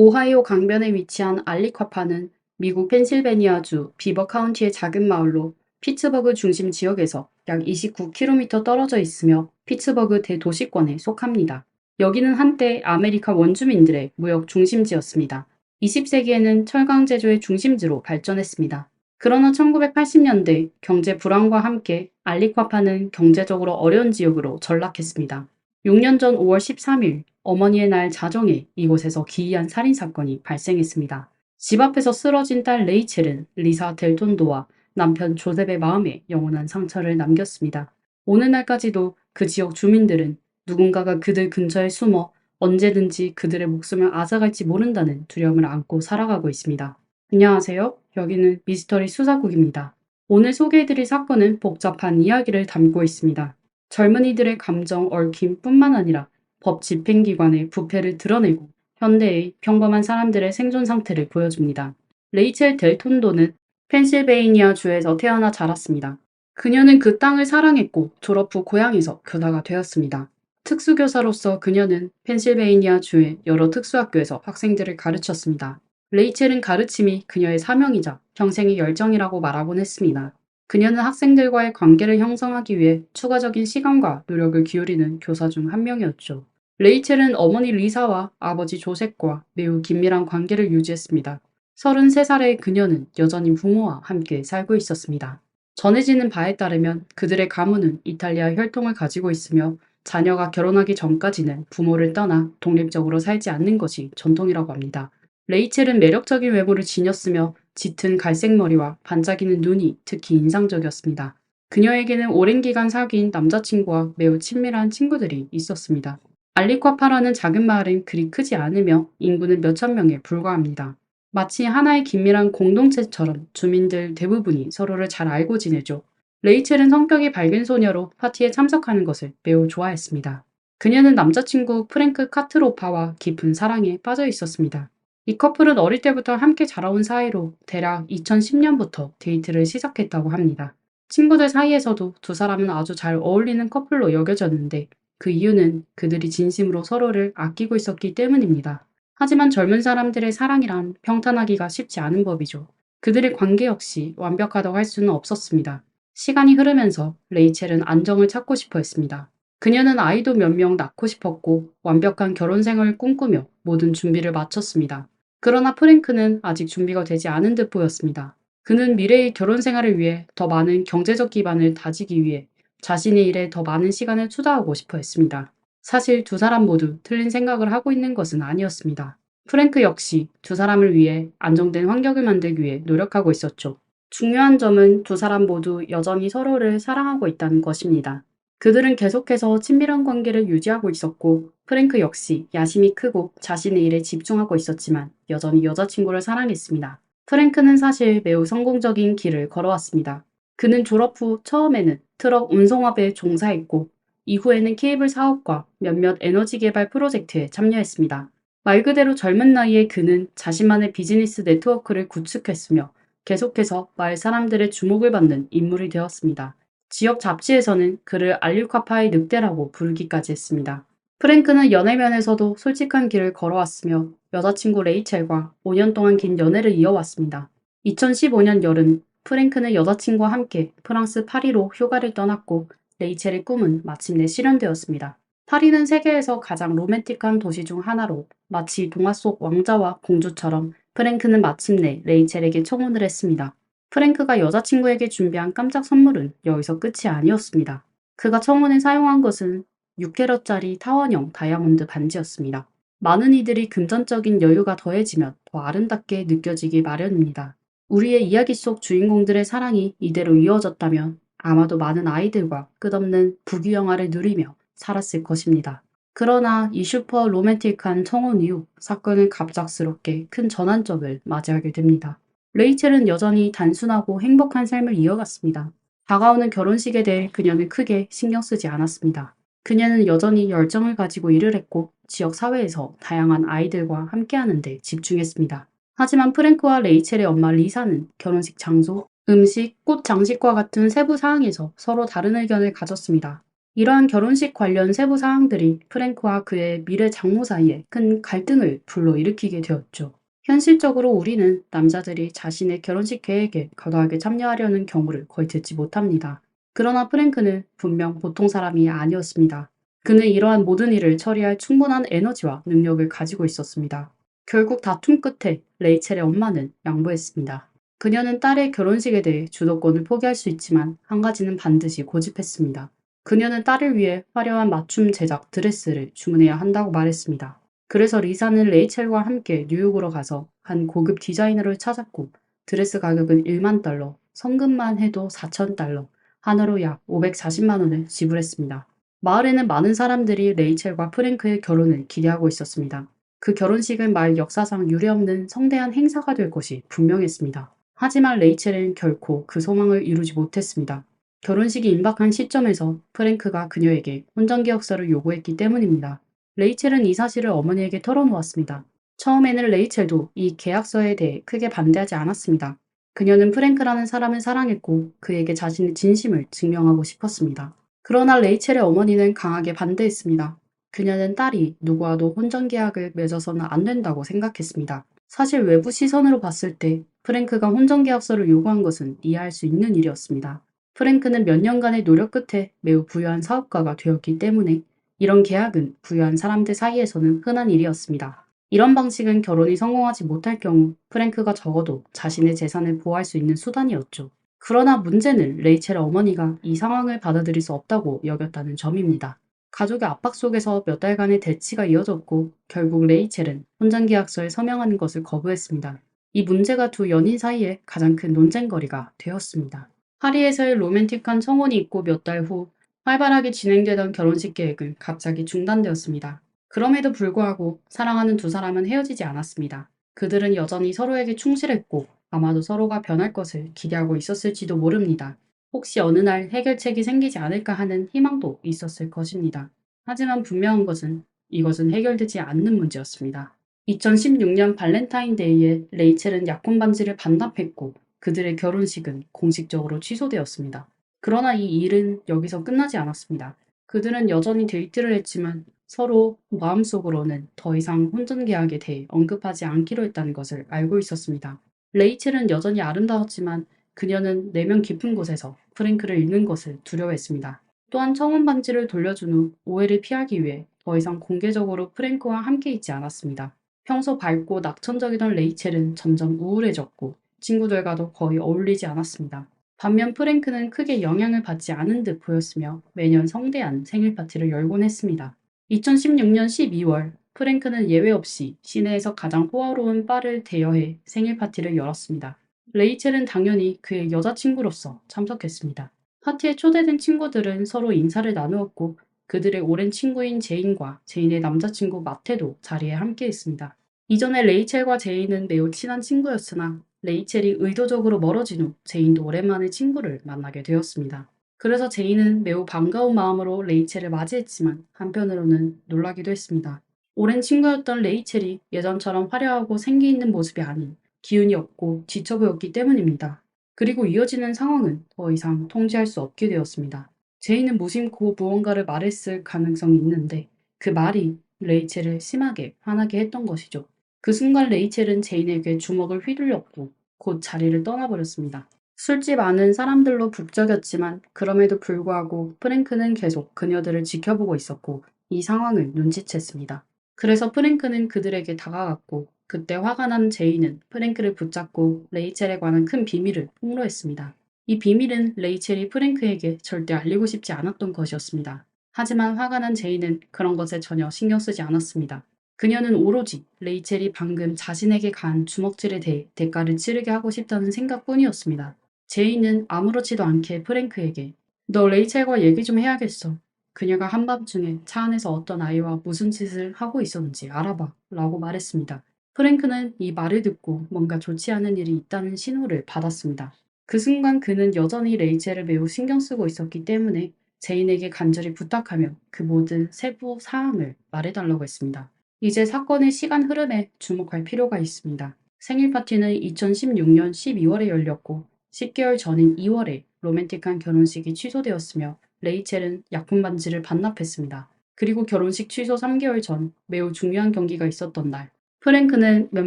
오하이오 강변에 위치한 알리콰파는 미국 펜실베니아주 비버 카운티의 작은 마을로 피츠버그 중심 지역에서 약 29km 떨어져 있으며 피츠버그 대도시권에 속합니다. 여기는 한때 아메리카 원주민들의 무역 중심지였습니다. 20세기에는 철강 제조의 중심지로 발전했습니다. 그러나 1980년대 경제 불황과 함께 알리콰파는 경제적으로 어려운 지역으로 전락했습니다. 6년 전 5월 13일 어머니의 날 자정에 이곳에서 기이한 살인사건이 발생했습니다. 집 앞에서 쓰러진 딸 레이첼은 리사 델톤도와 남편 조셉의 마음에 영원한 상처를 남겼습니다. 오는 날까지도 그 지역 주민들은 누군가가 그들 근처에 숨어 언제든지 그들의 목숨을 앗아갈지 모른다는 두려움을 안고 살아가고 있습니다. 안녕하세요. 여기는 미스터리 수사국입니다. 오늘 소개해드릴 사건은 복잡한 이야기를 담고 있습니다. 젊은이들의 감정 얽힘뿐만 아니라 법 집행기관의 부패를 드러내고 현대의 평범한 사람들의 생존 상태를 보여줍니다. 레이첼 델톤도는 펜실베이니아 주에서 태어나 자랐습니다. 그녀는 그 땅을 사랑했고 졸업 후 고향에서 교사가 되었습니다. 특수교사로서 그녀는 펜실베이니아 주의 여러 특수학교에서 학생들을 가르쳤습니다. 레이첼은 가르침이 그녀의 사명이자 평생의 열정이라고 말하곤 했습니다. 그녀는 학생들과의 관계를 형성하기 위해 추가적인 시간과 노력을 기울이는 교사 중 한 명이었죠. 레이첼은 어머니 리사와 아버지 조셉과 매우 긴밀한 관계를 유지했습니다. 33살의 그녀는 여전히 부모와 함께 살고 있었습니다. 전해지는 바에 따르면 그들의 가문은 이탈리아 혈통을 가지고 있으며 자녀가 결혼하기 전까지는 부모를 떠나 독립적으로 살지 않는 것이 전통이라고 합니다. 레이첼은 매력적인 외모를 지녔으며 짙은 갈색 머리와 반짝이는 눈이 특히 인상적이었습니다. 그녀에게는 오랜 기간 사귄 남자친구와 매우 친밀한 친구들이 있었습니다. 알리콰파라는 작은 마을은 그리 크지 않으며 인구는 몇천 명에 불과합니다. 마치 하나의 긴밀한 공동체처럼 주민들 대부분이 서로를 잘 알고 지내죠. 레이첼은 성격이 밝은 소녀로 파티에 참석하는 것을 매우 좋아했습니다. 그녀는 남자친구 프랭크 카트로파와 깊은 사랑에 빠져 있었습니다. 이 커플은 어릴 때부터 함께 자라온 사이로 대략 2010년부터 데이트를 시작했다고 합니다. 친구들 사이에서도 두 사람은 아주 잘 어울리는 커플로 여겨졌는데 그 이유는 그들이 진심으로 서로를 아끼고 있었기 때문입니다. 하지만 젊은 사람들의 사랑이란 평탄하기가 쉽지 않은 법이죠. 그들의 관계 역시 완벽하다고 할 수는 없었습니다. 시간이 흐르면서 레이첼은 안정을 찾고 싶어 했습니다. 그녀는 아이도 몇 명 낳고 싶었고 완벽한 결혼 생활을 꿈꾸며 모든 준비를 마쳤습니다. 그러나 프랭크는 아직 준비가 되지 않은 듯 보였습니다. 그는 미래의 결혼 생활을 위해 더 많은 경제적 기반을 다지기 위해 자신의 일에 더 많은 시간을 투자하고 싶어 했습니다. 사실 두 사람 모두 틀린 생각을 하고 있는 것은 아니었습니다. 프랭크 역시 두 사람을 위해 안정된 환경을 만들기 위해 노력하고 있었죠. 중요한 점은 두 사람 모두 여전히 서로를 사랑하고 있다는 것입니다. 그들은 계속해서 친밀한 관계를 유지하고 있었고 프랭크 역시 야심이 크고 자신의 일에 집중하고 있었지만 여전히 여자친구를 사랑했습니다. 프랭크는 사실 매우 성공적인 길을 걸어왔습니다. 그는 졸업 후 처음에는 트럭 운송업에 종사했고 이후에는 케이블 사업과 몇몇 에너지 개발 프로젝트에 참여했습니다. 말 그대로 젊은 나이에 그는 자신만의 비즈니스 네트워크를 구축했으며 계속해서 마을 사람들의 주목을 받는 인물이 되었습니다. 지역 잡지에서는 그를 알리콰파의 늑대라고 부르기까지 했습니다. 프랭크는 연애면에서도 솔직한 길을 걸어왔으며 여자친구 레이첼과 5년 동안 긴 연애를 이어왔습니다. 2015년 여름 프랭크는 여자친구와 함께 프랑스 파리로 휴가를 떠났고 레이첼의 꿈은 마침내 실현되었습니다. 파리는 세계에서 가장 로맨틱한 도시 중 하나로 마치 동화 속 왕자와 공주처럼 프랭크는 마침내 레이첼에게 청혼을 했습니다. 프랭크가 여자친구에게 준비한 깜짝 선물은 여기서 끝이 아니었습니다. 그가 청혼에 사용한 것은 6캐럿짜리 타원형 다이아몬드 반지였습니다. 많은 이들이 금전적인 여유가 더해지면 더 아름답게 느껴지기 마련입니다. 우리의 이야기 속 주인공들의 사랑이 이대로 이어졌다면 아마도 많은 아이들과 끝없는 부귀영화를 누리며 살았을 것입니다. 그러나 이 슈퍼 로맨틱한 청혼 이후 사건은 갑작스럽게 큰 전환점을 맞이하게 됩니다. 레이첼은 여전히 단순하고 행복한 삶을 이어갔습니다. 다가오는 결혼식에 대해 그녀는 크게 신경 쓰지 않았습니다. 그녀는 여전히 열정을 가지고 일을 했고 지역 사회에서 다양한 아이들과 함께하는 데 집중했습니다. 하지만 프랭크와 레이첼의 엄마 리사는 결혼식 장소, 음식, 꽃 장식과 같은 세부 사항에서 서로 다른 의견을 가졌습니다. 이러한 결혼식 관련 세부 사항들이 프랭크와 그의 미래 장모 사이에 큰 갈등을 불러일으키게 되었죠. 현실적으로 우리는 남자들이 자신의 결혼식 계획에 과도하게 참여하려는 경우를 거의 듣지 못합니다. 그러나 프랭크는 분명 보통 사람이 아니었습니다. 그는 이러한 모든 일을 처리할 충분한 에너지와 능력을 가지고 있었습니다. 결국 다툼 끝에 레이첼의 엄마는 양보했습니다. 그녀는 딸의 결혼식에 대해 주도권을 포기할 수 있지만 한 가지는 반드시 고집했습니다. 그녀는 딸을 위해 화려한 맞춤 제작 드레스를 주문해야 한다고 말했습니다. 그래서 리사는 레이첼과 함께 뉴욕으로 가서 한 고급 디자이너를 찾았고 드레스 가격은 1만 달러, 성금만 해도 4천 달러, 하나로 약 540만 원을 지불했습니다. 마을에는 많은 사람들이 레이첼과 프랭크의 결혼을 기대하고 있었습니다. 그 결혼식은 마을 역사상 유례없는 성대한 행사가 될 것이 분명했습니다. 하지만 레이첼은 결코 그 소망을 이루지 못했습니다. 결혼식이 임박한 시점에서 프랭크가 그녀에게 혼전계약서를 요구했기 때문입니다. 레이첼은 이 사실을 어머니에게 털어놓았습니다. 처음에는 레이첼도 이 계약서에 대해 크게 반대하지 않았습니다. 그녀는 프랭크라는 사람을 사랑했고 그에게 자신의 진심을 증명하고 싶었습니다. 그러나 레이첼의 어머니는 강하게 반대했습니다. 그녀는 딸이 누구와도 혼전계약을 맺어서는 안 된다고 생각했습니다. 사실 외부 시선으로 봤을 때 프랭크가 혼전계약서를 요구한 것은 이해할 수 있는 일이었습니다. 프랭크는 몇 년간의 노력 끝에 매우 부유한 사업가가 되었기 때문에 이런 계약은 부유한 사람들 사이에서는 흔한 일이었습니다. 이런 방식은 결혼이 성공하지 못할 경우 프랭크가 적어도 자신의 재산을 보호할 수 있는 수단이었죠. 그러나 문제는 레이첼의 어머니가 이 상황을 받아들일 수 없다고 여겼다는 점입니다. 가족의 압박 속에서 몇 달간의 대치가 이어졌고 결국 레이첼은 혼전계약서에 서명하는 것을 거부했습니다. 이 문제가 두 연인 사이에 가장 큰 논쟁거리가 되었습니다. 파리에서의 로맨틱한 청혼이 있고 몇 달 후 활발하게 진행되던 결혼식 계획은 갑자기 중단되었습니다. 그럼에도 불구하고 사랑하는 두 사람은 헤어지지 않았습니다. 그들은 여전히 서로에게 충실했고 아마도 서로가 변할 것을 기대하고 있었을지도 모릅니다. 혹시 어느 날 해결책이 생기지 않을까 하는 희망도 있었을 것입니다. 하지만 분명한 것은 이것은 해결되지 않는 문제였습니다. 2016년 발렌타인데이에 레이첼은 약혼 반지를 반납했고 그들의 결혼식은 공식적으로 취소되었습니다. 그러나 이 일은 여기서 끝나지 않았습니다. 그들은 여전히 데이트를 했지만 서로 마음속으로는 더 이상 혼전계약에 대해 언급하지 않기로 했다는 것을 알고 있었습니다. 레이첼은 여전히 아름다웠지만 그녀는 내면 깊은 곳에서 프랭크를 잃는 것을 두려워했습니다. 또한 청혼 반지를 돌려준 후 오해를 피하기 위해 더 이상 공개적으로 프랭크와 함께 있지 않았습니다. 평소 밝고 낙천적이던 레이첼은 점점 우울해졌고 친구들과도 거의 어울리지 않았습니다. 반면 프랭크는 크게 영향을 받지 않은 듯 보였으며 매년 성대한 생일 파티를 열곤 했습니다. 2016년 12월 프랭크는 예외 없이 시내에서 가장 호화로운 바를 대여해 생일 파티를 열었습니다. 레이첼은 당연히 그의 여자친구로서 참석했습니다. 파티에 초대된 친구들은 서로 인사를 나누었고 그들의 오랜 친구인 제인과 제인의 남자친구 마테도 자리에 함께했습니다. 이전에 레이첼과 제인은 매우 친한 친구였으나 레이첼이 의도적으로 멀어진 후 제인도 오랜만에 친구를 만나게 되었습니다. 그래서 제인은 매우 반가운 마음으로 레이첼을 맞이했지만 한편으로는 놀라기도 했습니다. 오랜 친구였던 레이첼이 예전처럼 화려하고 생기 있는 모습이 아닌 기운이 없고 지쳐 보였기 때문입니다. 그리고 이어지는 상황은 더 이상 통제할 수 없게 되었습니다. 제인은 무심코 무언가를 말했을 가능성이 있는데 그 말이 레이첼을 심하게 화나게 했던 것이죠. 그 순간 레이첼은 제인에게 주먹을 휘둘렸고 곧 자리를 떠나버렸습니다. 술집 안은 사람들로 북적였지만 그럼에도 불구하고 프랭크는 계속 그녀들을 지켜보고 있었고 이 상황을 눈치챘습니다. 그래서 프랭크는 그들에게 다가갔고 그때 화가 난 제이는 프랭크를 붙잡고 레이첼에 관한 큰 비밀을 폭로했습니다. 이 비밀은 레이첼이 프랭크에게 절대 알리고 싶지 않았던 것이었습니다. 하지만 화가 난 제이는 그런 것에 전혀 신경 쓰지 않았습니다. 그녀는 오로지 레이첼이 방금 자신에게 간 주먹질에 대해 대가를 치르게 하고 싶다는 생각뿐이었습니다. 제이는 아무렇지도 않게 프랭크에게 너 레이첼과 얘기 좀 해야겠어. 그녀가 한밤중에 차 안에서 어떤 아이와 무슨 짓을 하고 있었는지 알아봐 라고 말했습니다. 프랭크는 이 말을 듣고 뭔가 좋지 않은 일이 있다는 신호를 받았습니다. 그 순간 그는 여전히 레이첼을 매우 신경 쓰고 있었기 때문에 제인에게 간절히 부탁하며 그 모든 세부 사항을 말해달라고 했습니다. 이제 사건의 시간 흐름에 주목할 필요가 있습니다. 생일 파티는 2016년 12월에 열렸고 10개월 전인 2월에 로맨틱한 결혼식이 취소되었으며 레이첼은 약품 반지를 반납했습니다. 그리고 결혼식 취소 3개월 전 매우 중요한 경기가 있었던 날, 프랭크는 몇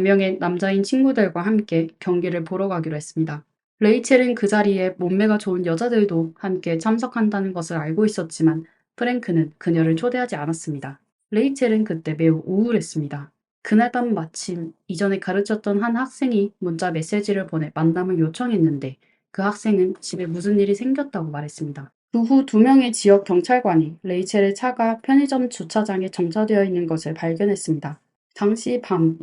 명의 남자인 친구들과 함께 경기를 보러 가기로 했습니다. 레이첼은 그 자리에 몸매가 좋은 여자들도 함께 참석한다는 것을 알고 있었지만 프랭크는 그녀를 초대하지 않았습니다. 레이첼은 그때 매우 우울했습니다. 그날 밤 마침 이전에 가르쳤던 한 학생이 문자 메시지를 보내 만남을 요청했는데 그 학생은 집에 무슨 일이 생겼다고 말했습니다. 그 후 2명의 지역 경찰관이 레이첼의 차가 편의점 주차장에 정차되어 있는 것을 발견했습니다. 당시 밤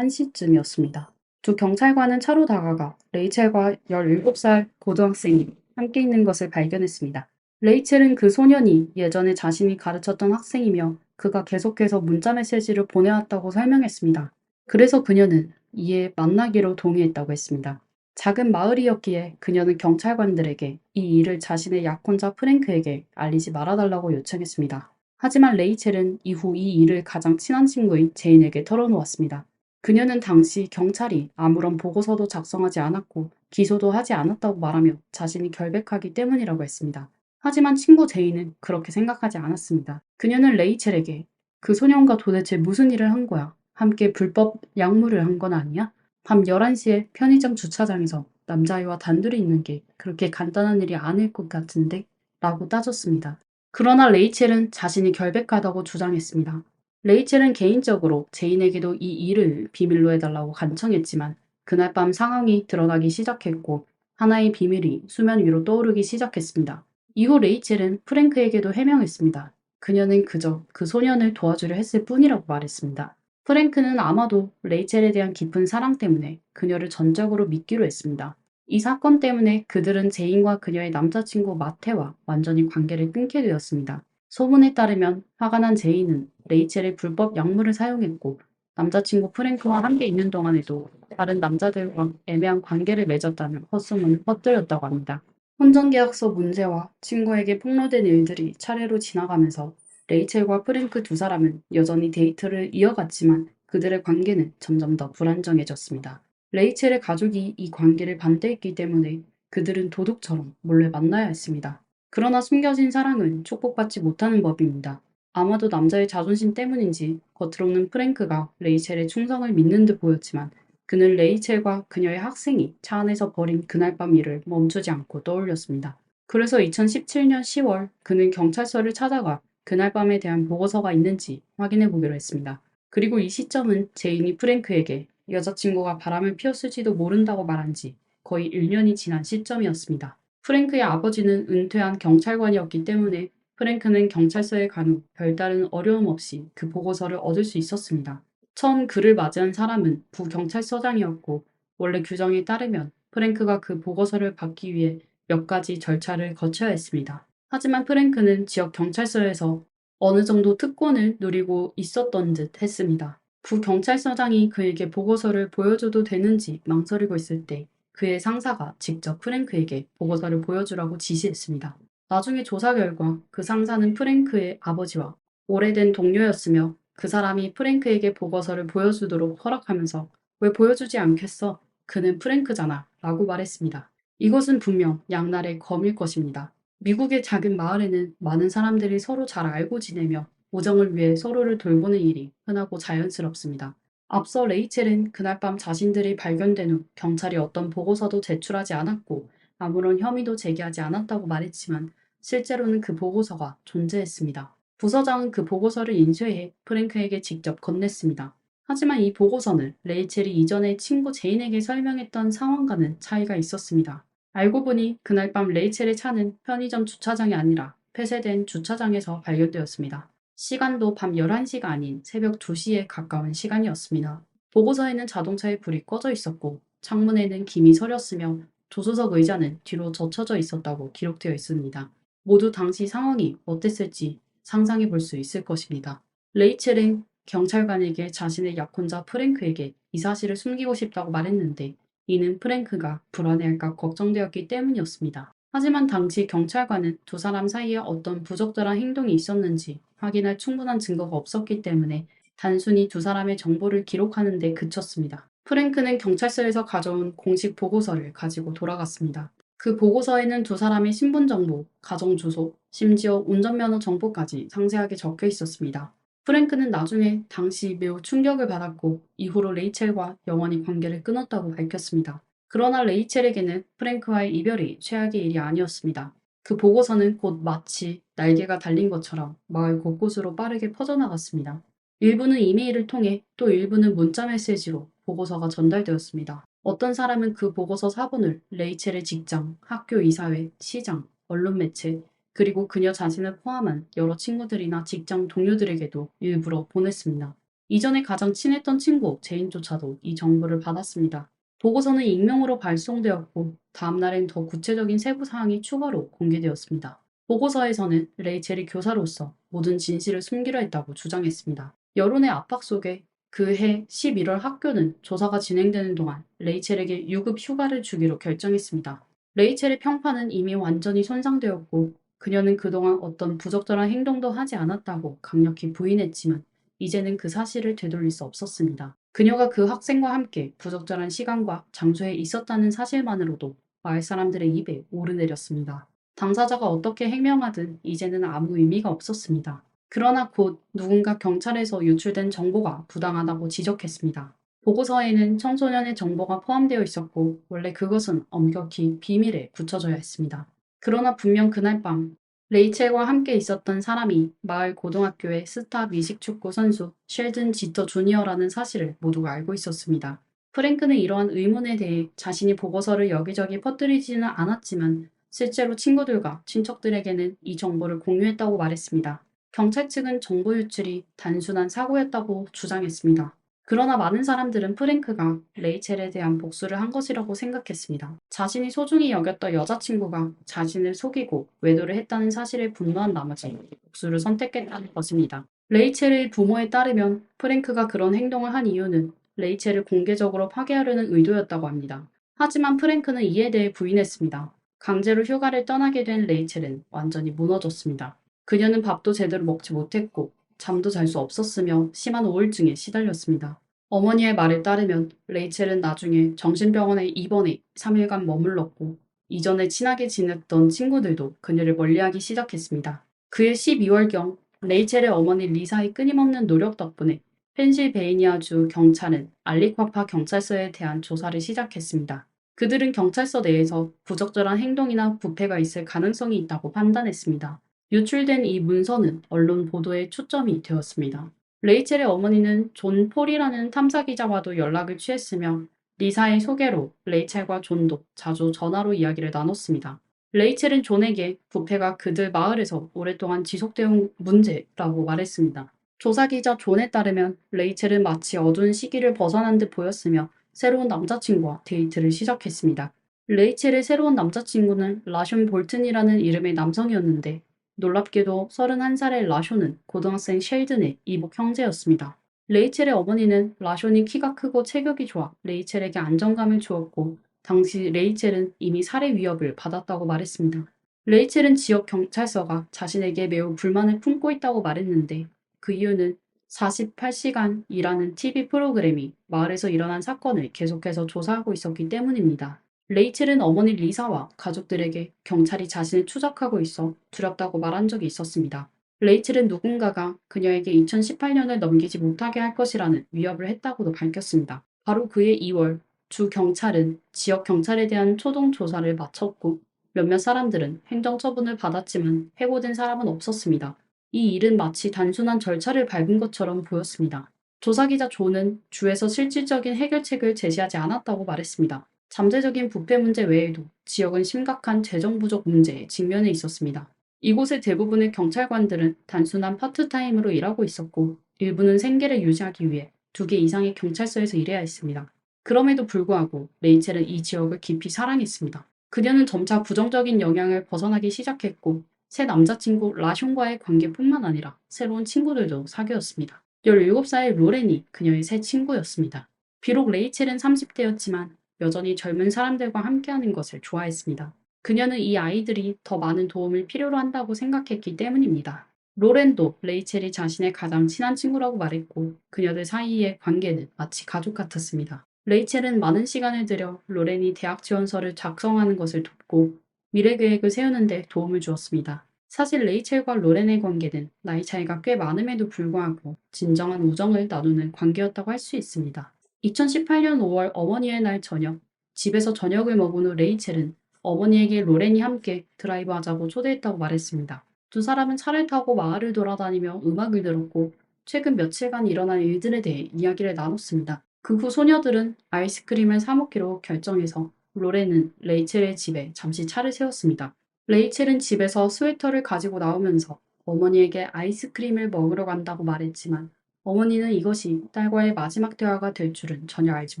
11시쯤이었습니다. 두 경찰관은 차로 다가가 레이첼과 17살 고등학생이 함께 있는 것을 발견했습니다. 레이첼은 그 소년이 예전에 자신이 가르쳤던 학생이며 그가 계속해서 문자 메시지를 보내왔다고 설명했습니다. 그래서 그녀는 이에 만나기로 동의했다고 했습니다. 작은 마을이었기에 그녀는 경찰관들에게 이 일을 자신의 약혼자 프랭크에게 알리지 말아달라고 요청했습니다. 하지만 레이첼은 이후 이 일을 가장 친한 친구인 제인에게 털어놓았습니다. 그녀는 당시 경찰이 아무런 보고서도 작성하지 않았고 기소도 하지 않았다고 말하며 자신이 결백하기 때문이라고 했습니다. 하지만 친구 제인은 그렇게 생각하지 않았습니다. 그녀는 레이첼에게 그 소년과 도대체 무슨 일을 한 거야? 함께 불법 약물을 한 건 아니야? 밤 11시에 편의점 주차장에서 남자아이와 단둘이 있는 게 그렇게 간단한 일이 아닐 것 같은데? 라고 따졌습니다. 그러나 레이첼은 자신이 결백하다고 주장했습니다. 레이첼은 개인적으로 제인에게도 이 일을 비밀로 해달라고 간청했지만 그날 밤 상황이 드러나기 시작했고 하나의 비밀이 수면 위로 떠오르기 시작했습니다. 이후 레이첼은 프랭크에게도 해명했습니다. 그녀는 그저 그 소년을 도와주려 했을 뿐이라고 말했습니다. 프랭크는 아마도 레이첼에 대한 깊은 사랑 때문에 그녀를 전적으로 믿기로 했습니다. 이 사건 때문에 그들은 제인과 그녀의 남자친구 마테와 완전히 관계를 끊게 되었습니다. 소문에 따르면 화가 난 제인은 레이첼의 불법 약물을 사용했고 남자친구 프랭크와 함께 있는 동안에도 다른 남자들과 애매한 관계를 맺었다는 헛소문을 퍼뜨렸다고 합니다. 혼전계약서 문제와 친구에게 폭로된 일들이 차례로 지나가면서 레이첼과 프랭크 두 사람은 여전히 데이트를 이어갔지만 그들의 관계는 점점 더 불안정해졌습니다. 레이첼의 가족이 이 관계를 반대했기 때문에 그들은 도둑처럼 몰래 만나야 했습니다. 그러나 숨겨진 사랑은 축복받지 못하는 법입니다. 아마도 남자의 자존심 때문인지 겉으로는 프랭크가 레이첼의 충성을 믿는 듯 보였지만 그는 레이첼과 그녀의 학생이 차 안에서 벌인 그날 밤 일을 멈추지 않고 떠올렸습니다. 그래서 2017년 10월 그는 경찰서를 찾아가 그날 밤에 대한 보고서가 있는지 확인해 보기로 했습니다. 그리고 이 시점은 제인이 프랭크에게 여자친구가 바람을 피웠을지도 모른다고 말한 지 거의 1년이 지난 시점이었습니다. 프랭크의 아버지는 은퇴한 경찰관이었기 때문에 프랭크는 경찰서에 간 후 별다른 어려움 없이 그 보고서를 얻을 수 있었습니다. 처음 그를 맞이한 사람은 부경찰서장이었고 원래 규정에 따르면 프랭크가 그 보고서를 받기 위해 몇 가지 절차를 거쳐야 했습니다. 하지만 프랭크는 지역 경찰서에서 어느 정도 특권을 누리고 있었던 듯 했습니다. 부경찰서장이 그에게 보고서를 보여줘도 되는지 망설이고 있을 때 그의 상사가 직접 프랭크에게 보고서를 보여주라고 지시했습니다. 나중에 조사 결과 그 상사는 프랭크의 아버지와 오래된 동료였으며 그 사람이 프랭크에게 보고서를 보여주도록 허락하면서 왜 보여주지 않겠어? 그는 프랭크잖아 라고 말했습니다. 이것은 분명 양날의 검일 것입니다. 미국의 작은 마을에는 많은 사람들이 서로 잘 알고 지내며 우정을 위해 서로를 돌보는 일이 흔하고 자연스럽습니다. 앞서 레이첼은 그날 밤 자신들이 발견된 후 경찰이 어떤 보고서도 제출하지 않았고 아무런 혐의도 제기하지 않았다고 말했지만 실제로는 그 보고서가 존재했습니다. 부서장은 그 보고서를 인쇄해 프랭크에게 직접 건넸습니다. 하지만 이 보고서는 레이첼이 이전에 친구 제인에게 설명했던 상황과는 차이가 있었습니다. 알고 보니 그날 밤 레이첼의 차는 편의점 주차장이 아니라 폐쇄된 주차장에서 발견되었습니다. 시간도 밤 11시가 아닌 새벽 2시에 가까운 시간이었습니다. 보고서에는 자동차의 불이 꺼져 있었고 창문에는 김이 서렸으며 조수석 의자는 뒤로 젖혀져 있었다고 기록되어 있습니다. 모두 당시 상황이 어땠을지 상상해 볼 수 있을 것입니다. 레이첼은 경찰관에게 자신의 약혼자 프랭크에게 이 사실을 숨기고 싶다고 말했는데 이는 프랭크가 불안해할까 걱정되었기 때문이었습니다. 하지만 당시 경찰관은 두 사람 사이에 어떤 부적절한 행동이 있었는지 확인할 충분한 증거가 없었기 때문에 단순히 두 사람의 정보를 기록하는 데 그쳤습니다. 프랭크는 경찰서에서 가져온 공식 보고서를 가지고 돌아갔습니다. 그 보고서에는 두 사람의 신분 정보, 가정 주소, 심지어 운전면허 정보까지 상세하게 적혀 있었습니다. 프랭크는 나중에 당시 매우 충격을 받았고 이후로 레이첼과 영원히 관계를 끊었다고 밝혔습니다. 그러나 레이첼에게는 프랭크와의 이별이 최악의 일이 아니었습니다. 그 보고서는 곧 마치 날개가 달린 것처럼 마을 곳곳으로 빠르게 퍼져나갔습니다. 일부는 이메일을 통해 또 일부는 문자 메시지로 보고서가 전달되었습니다. 어떤 사람은 그 보고서 사본을 레이첼의 직장, 학교 이사회, 시장, 언론 매체, 그리고 그녀 자신을 포함한 여러 친구들이나 직장 동료들에게도 일부러 보냈습니다. 이전에 가장 친했던 친구 제인조차도 이 정보를 받았습니다. 보고서는 익명으로 발송되었고 다음날엔 더 구체적인 세부 사항이 추가로 공개되었습니다. 보고서에서는 레이첼이 교사로서 모든 진실을 숨기려 했다고 주장했습니다. 여론의 압박 속에 그해 11월 학교는 조사가 진행되는 동안 레이첼에게 유급 휴가를 주기로 결정했습니다. 레이첼의 평판은 이미 완전히 손상되었고 그녀는 그동안 어떤 부적절한 행동도 하지 않았다고 강력히 부인했지만 이제는 그 사실을 되돌릴 수 없었습니다. 그녀가 그 학생과 함께 부적절한 시간과 장소에 있었다는 사실만으로도 마을 사람들의 입에 오르내렸습니다. 당사자가 어떻게 해명하든 이제는 아무 의미가 없었습니다. 그러나 곧 누군가 경찰에서 유출된 정보가 부당하다고 지적했습니다. 보고서에는 청소년의 정보가 포함되어 있었고 원래 그것은 엄격히 비밀에 굳혀져야 했습니다. 그러나 분명 그날 밤 레이첼과 함께 있었던 사람이 마을 고등학교의 스타 미식축구 선수 쉘든 지터 주니어라는 사실을 모두가 알고 있었습니다. 프랭크는 이러한 의문에 대해 자신이 보고서를 여기저기 퍼뜨리지는 않았지만 실제로 친구들과 친척들에게는 이 정보를 공유했다고 말했습니다. 경찰 측은 정보 유출이 단순한 사고였다고 주장했습니다. 그러나 많은 사람들은 프랭크가 레이첼에 대한 복수를 한 것이라고 생각했습니다. 자신이 소중히 여겼던 여자친구가 자신을 속이고 외도를 했다는 사실에 분노한 나머지 복수를 선택했다는 것입니다. 레이첼의 부모에 따르면 프랭크가 그런 행동을 한 이유는 레이첼을 공개적으로 파괴하려는 의도였다고 합니다. 하지만 프랭크는 이에 대해 부인했습니다. 강제로 휴가를 떠나게 된 레이첼은 완전히 무너졌습니다. 그녀는 밥도 제대로 먹지 못했고 잠도 잘 수 없었으며 심한 우울증에 시달렸습니다. 어머니의 말에 따르면 레이첼은 나중에 정신병원에 입원해 3일간 머물렀고 이전에 친하게 지냈던 친구들도 그녀를 멀리하기 시작했습니다. 그해 12월경 레이첼의 어머니 리사의 끊임없는 노력 덕분에 펜실베이니아주 경찰은 알리콰파 경찰서에 대한 조사를 시작했습니다. 그들은 경찰서 내에서 부적절한 행동이나 부패가 있을 가능성이 있다고 판단했습니다. 유출된 이 문서는 언론 보도의 초점이 되었습니다. 레이첼의 어머니는 존 폴이라는 탐사기자와도 연락을 취했으며 리사의 소개로 레이첼과 존도 자주 전화로 이야기를 나눴습니다. 레이첼은 존에게 부패가 그들 마을에서 오랫동안 지속되어 문제라고 말했습니다. 조사기자 존에 따르면 레이첼은 마치 어두운 시기를 벗어난 듯 보였으며 새로운 남자친구와 데이트를 시작했습니다. 레이첼의 새로운 남자친구는 라숀 볼튼이라는 이름의 남성이었는데 놀랍게도 31살의 라쇼는 고등학생 셸든의 이복 형제였습니다. 레이첼의 어머니는 라쇼이 키가 크고 체격이 좋아 레이첼에게 안정감을 주었고 당시 레이첼은 이미 살해 위협을 받았다고 말했습니다. 레이첼은 지역 경찰서가 자신에게 매우 불만을 품고 있다고 말했는데 그 이유는 48시간 일하는 TV 프로그램이 마을에서 일어난 사건을 계속해서 조사하고 있었기 때문입니다. 레이첼은 어머니 리사와 가족들에게 경찰이 자신을 추적하고 있어 두렵다고 말한 적이 있었습니다. 레이첼은 누군가가 그녀에게 2018년을 넘기지 못하게 할 것이라는 위협을 했다고도 밝혔습니다. 바로 그해 2월 주 경찰은 지역 경찰에 대한 초동 조사를 마쳤고 몇몇 사람들은 행정처분을 받았지만 해고된 사람은 없었습니다. 이 일은 마치 단순한 절차를 밟은 것처럼 보였습니다. 조사기자 존은 주에서 실질적인 해결책을 제시하지 않았다고 말했습니다. 잠재적인 부패 문제 외에도 지역은 심각한 재정 부족 문제에 직면해 있었습니다. 이곳의 대부분의 경찰관들은 단순한 파트타임으로 일하고 있었고 일부는 생계를 유지하기 위해 2개 이상의 경찰서에서 일해야 했습니다. 그럼에도 불구하고 레이첼은 이 지역을 깊이 사랑했습니다. 그녀는 점차 부정적인 영향을 벗어나기 시작했고 새 남자친구 라숀과의 관계뿐만 아니라 새로운 친구들도 사귀었습니다. 17살의 로렌이 그녀의 새 친구였습니다. 비록 레이첼은 30대였지만 여전히 젊은 사람들과 함께하는 것을 좋아했습니다. 그녀는 이 아이들이 더 많은 도움을 필요로 한다고 생각했기 때문입니다. 로렌도 레이첼이 자신의 가장 친한 친구라고 말했고 그녀들 사이의 관계는 마치 가족 같았습니다. 레이첼은 많은 시간을 들여 로렌이 대학 지원서를 작성하는 것을 돕고 미래 계획을 세우는 데 도움을 주었습니다. 사실 레이첼과 로렌의 관계는 나이 차이가 꽤 많음에도 불구하고 진정한 우정을 나누는 관계였다고 할 수 있습니다. 2018년 5월 어머니의 날 저녁, 집에서 저녁을 먹은 후 레이첼은 어머니에게 로렌이 함께 드라이브하자고 초대했다고 말했습니다. 두 사람은 차를 타고 마을을 돌아다니며 음악을 들었고 최근 며칠간 일어난 일들에 대해 이야기를 나눴습니다. 그 후 소녀들은 아이스크림을 사 먹기로 결정해서 로렌은 레이첼의 집에 잠시 차를 세웠습니다. 레이첼은 집에서 스웨터를 가지고 나오면서 어머니에게 아이스크림을 먹으러 간다고 말했지만 어머니는 이것이 딸과의 마지막 대화가 될 줄은 전혀 알지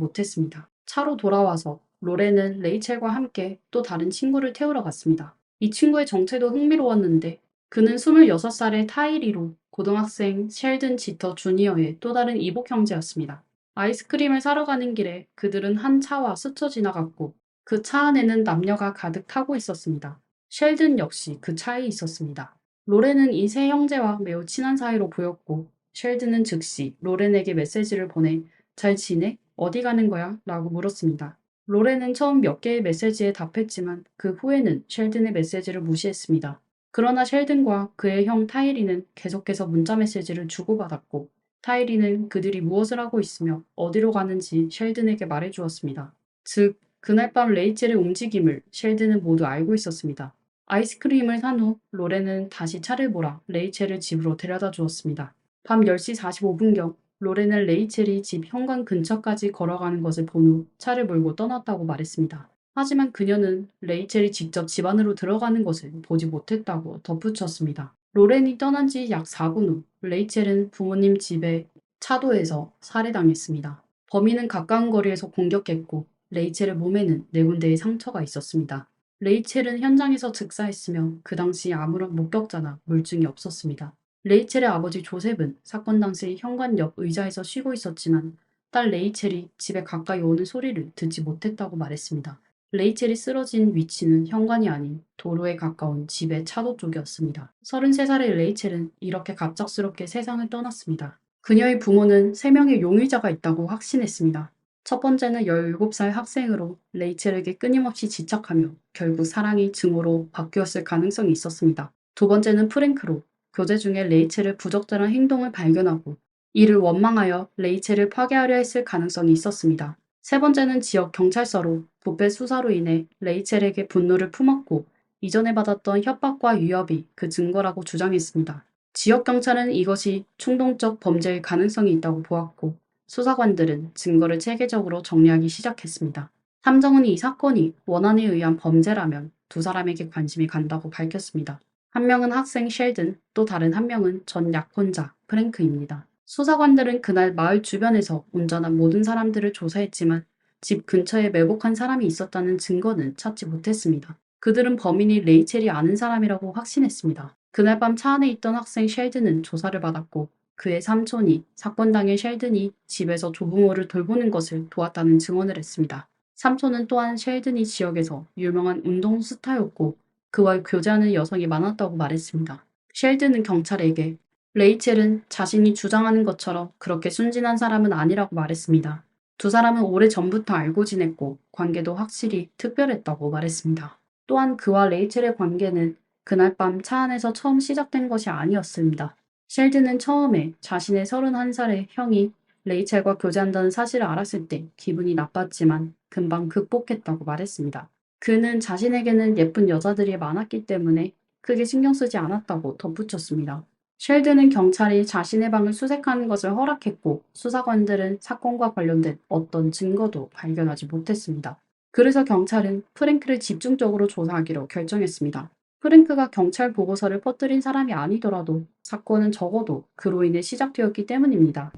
못했습니다. 차로 돌아와서 로렌은 레이첼과 함께 또 다른 친구를 태우러 갔습니다. 이 친구의 정체도 흥미로웠는데 그는 26살의 타이리로 고등학생 셸든 지터 주니어의 또 다른 이복 형제였습니다. 아이스크림을 사러 가는 길에 그들은 한 차와 스쳐 지나갔고 그 차 안에는 남녀가 가득 타고 있었습니다. 셸든 역시 그 차에 있었습니다. 로렌은 이 세 형제와 매우 친한 사이로 보였고 셸든은 즉시 로렌에게 메시지를 보내 잘 지내? 어디 가는 거야? 라고 물었습니다. 로렌은 처음 몇 개의 메시지에 답했지만 그 후에는 셸든의 메시지를 무시했습니다. 그러나 셸든과 그의 형 타이리는 계속해서 문자 메시지를 주고받았고 타이리는 그들이 무엇을 하고 있으며 어디로 가는지 셸든에게 말해주었습니다. 즉, 그날 밤 레이첼의 움직임을 셸든은 모두 알고 있었습니다. 아이스크림을 산 후 로렌은 다시 차를 몰아 레이첼을 집으로 데려다 주었습니다. 밤 10시 45분경 로렌은 레이첼이 집 현관 근처까지 걸어가는 것을 본 후 차를 몰고 떠났다고 말했습니다. 하지만 그녀는 레이첼이 직접 집 안으로 들어가는 것을 보지 못했다고 덧붙였습니다. 로렌이 떠난 지 약 4분 후 레이첼은 부모님 집의 차도에서 살해당했습니다. 범인은 가까운 거리에서 공격했고 레이첼의 몸에는 4군데의 상처가 있었습니다. 레이첼은 현장에서 즉사했으며 그 당시 아무런 목격자나 물증이 없었습니다. 레이첼의 아버지 조셉은 사건 당시 현관 옆 의자에서 쉬고 있었지만 딸 레이첼이 집에 가까이 오는 소리를 듣지 못했다고 말했습니다. 레이첼이 쓰러진 위치는 현관이 아닌 도로에 가까운 집의 차도 쪽이었습니다. 33살의 레이첼은 이렇게 갑작스럽게 세상을 떠났습니다. 그녀의 부모는 3명의 용의자가 있다고 확신했습니다. 첫 번째는 17살 학생으로 레이첼에게 끊임없이 집착하며 결국 사랑이 증오로 바뀌었을 가능성이 있었습니다. 두 번째는 프랭크로 교제 중에 레이첼의 부적절한 행동을 발견하고 이를 원망하여 레이첼을 파괴하려 했을 가능성이 있었습니다. 세 번째는 지역 경찰서로 부패 수사로 인해 레이첼에게 분노를 품었고 이전에 받았던 협박과 위협이 그 증거라고 주장했습니다. 지역 경찰은 이것이 충동적 범죄일 가능성이 있다고 보았고 수사관들은 증거를 체계적으로 정리하기 시작했습니다. 탐정은 이 사건이 원한에 의한 범죄라면 두 사람에게 관심이 간다고 밝혔습니다. 한 명은 학생 셸든, 또 다른 한 명은 전 약혼자 프랭크입니다. 수사관들은 그날 마을 주변에서 운전한 모든 사람들을 조사했지만 집 근처에 매복한 사람이 있었다는 증거는 찾지 못했습니다. 그들은 범인이 레이첼이 아는 사람이라고 확신했습니다. 그날 밤 차 안에 있던 학생 셸든은 조사를 받았고 그의 삼촌이 사건 당일 셸든이 집에서 조부모를 돌보는 것을 도왔다는 증언을 했습니다. 삼촌은 또한 셸든이 지역에서 유명한 운동 스타였고 그와 교제하는 여성이 많았다고 말했습니다. 셸든은 경찰에게 레이첼은 자신이 주장하는 것처럼 그렇게 순진한 사람은 아니라고 말했습니다. 두 사람은 오래전부터 알고 지냈고 관계도 확실히 특별했다고 말했습니다. 또한 그와 레이첼의 관계는 그날 밤 차 안에서 처음 시작된 것이 아니었습니다. 셸든은 처음에 자신의 31살의 형이 레이첼과 교제한다는 사실을 알았을 때 기분이 나빴지만 금방 극복했다고 말했습니다. 그는 자신에게는 예쁜 여자들이 많았기 때문에 크게 신경 쓰지 않았다고 덧붙였습니다. 셸든은 경찰이 자신의 방을 수색하는 것을 허락했고 수사관들은 사건과 관련된 어떤 증거도 발견하지 못했습니다. 그래서 경찰은 프랭크를 집중적으로 조사하기로 결정했습니다. 프랭크가 경찰 보고서를 퍼뜨린 사람이 아니더라도 사건은 적어도 그로 인해 시작되었기 때문입니다.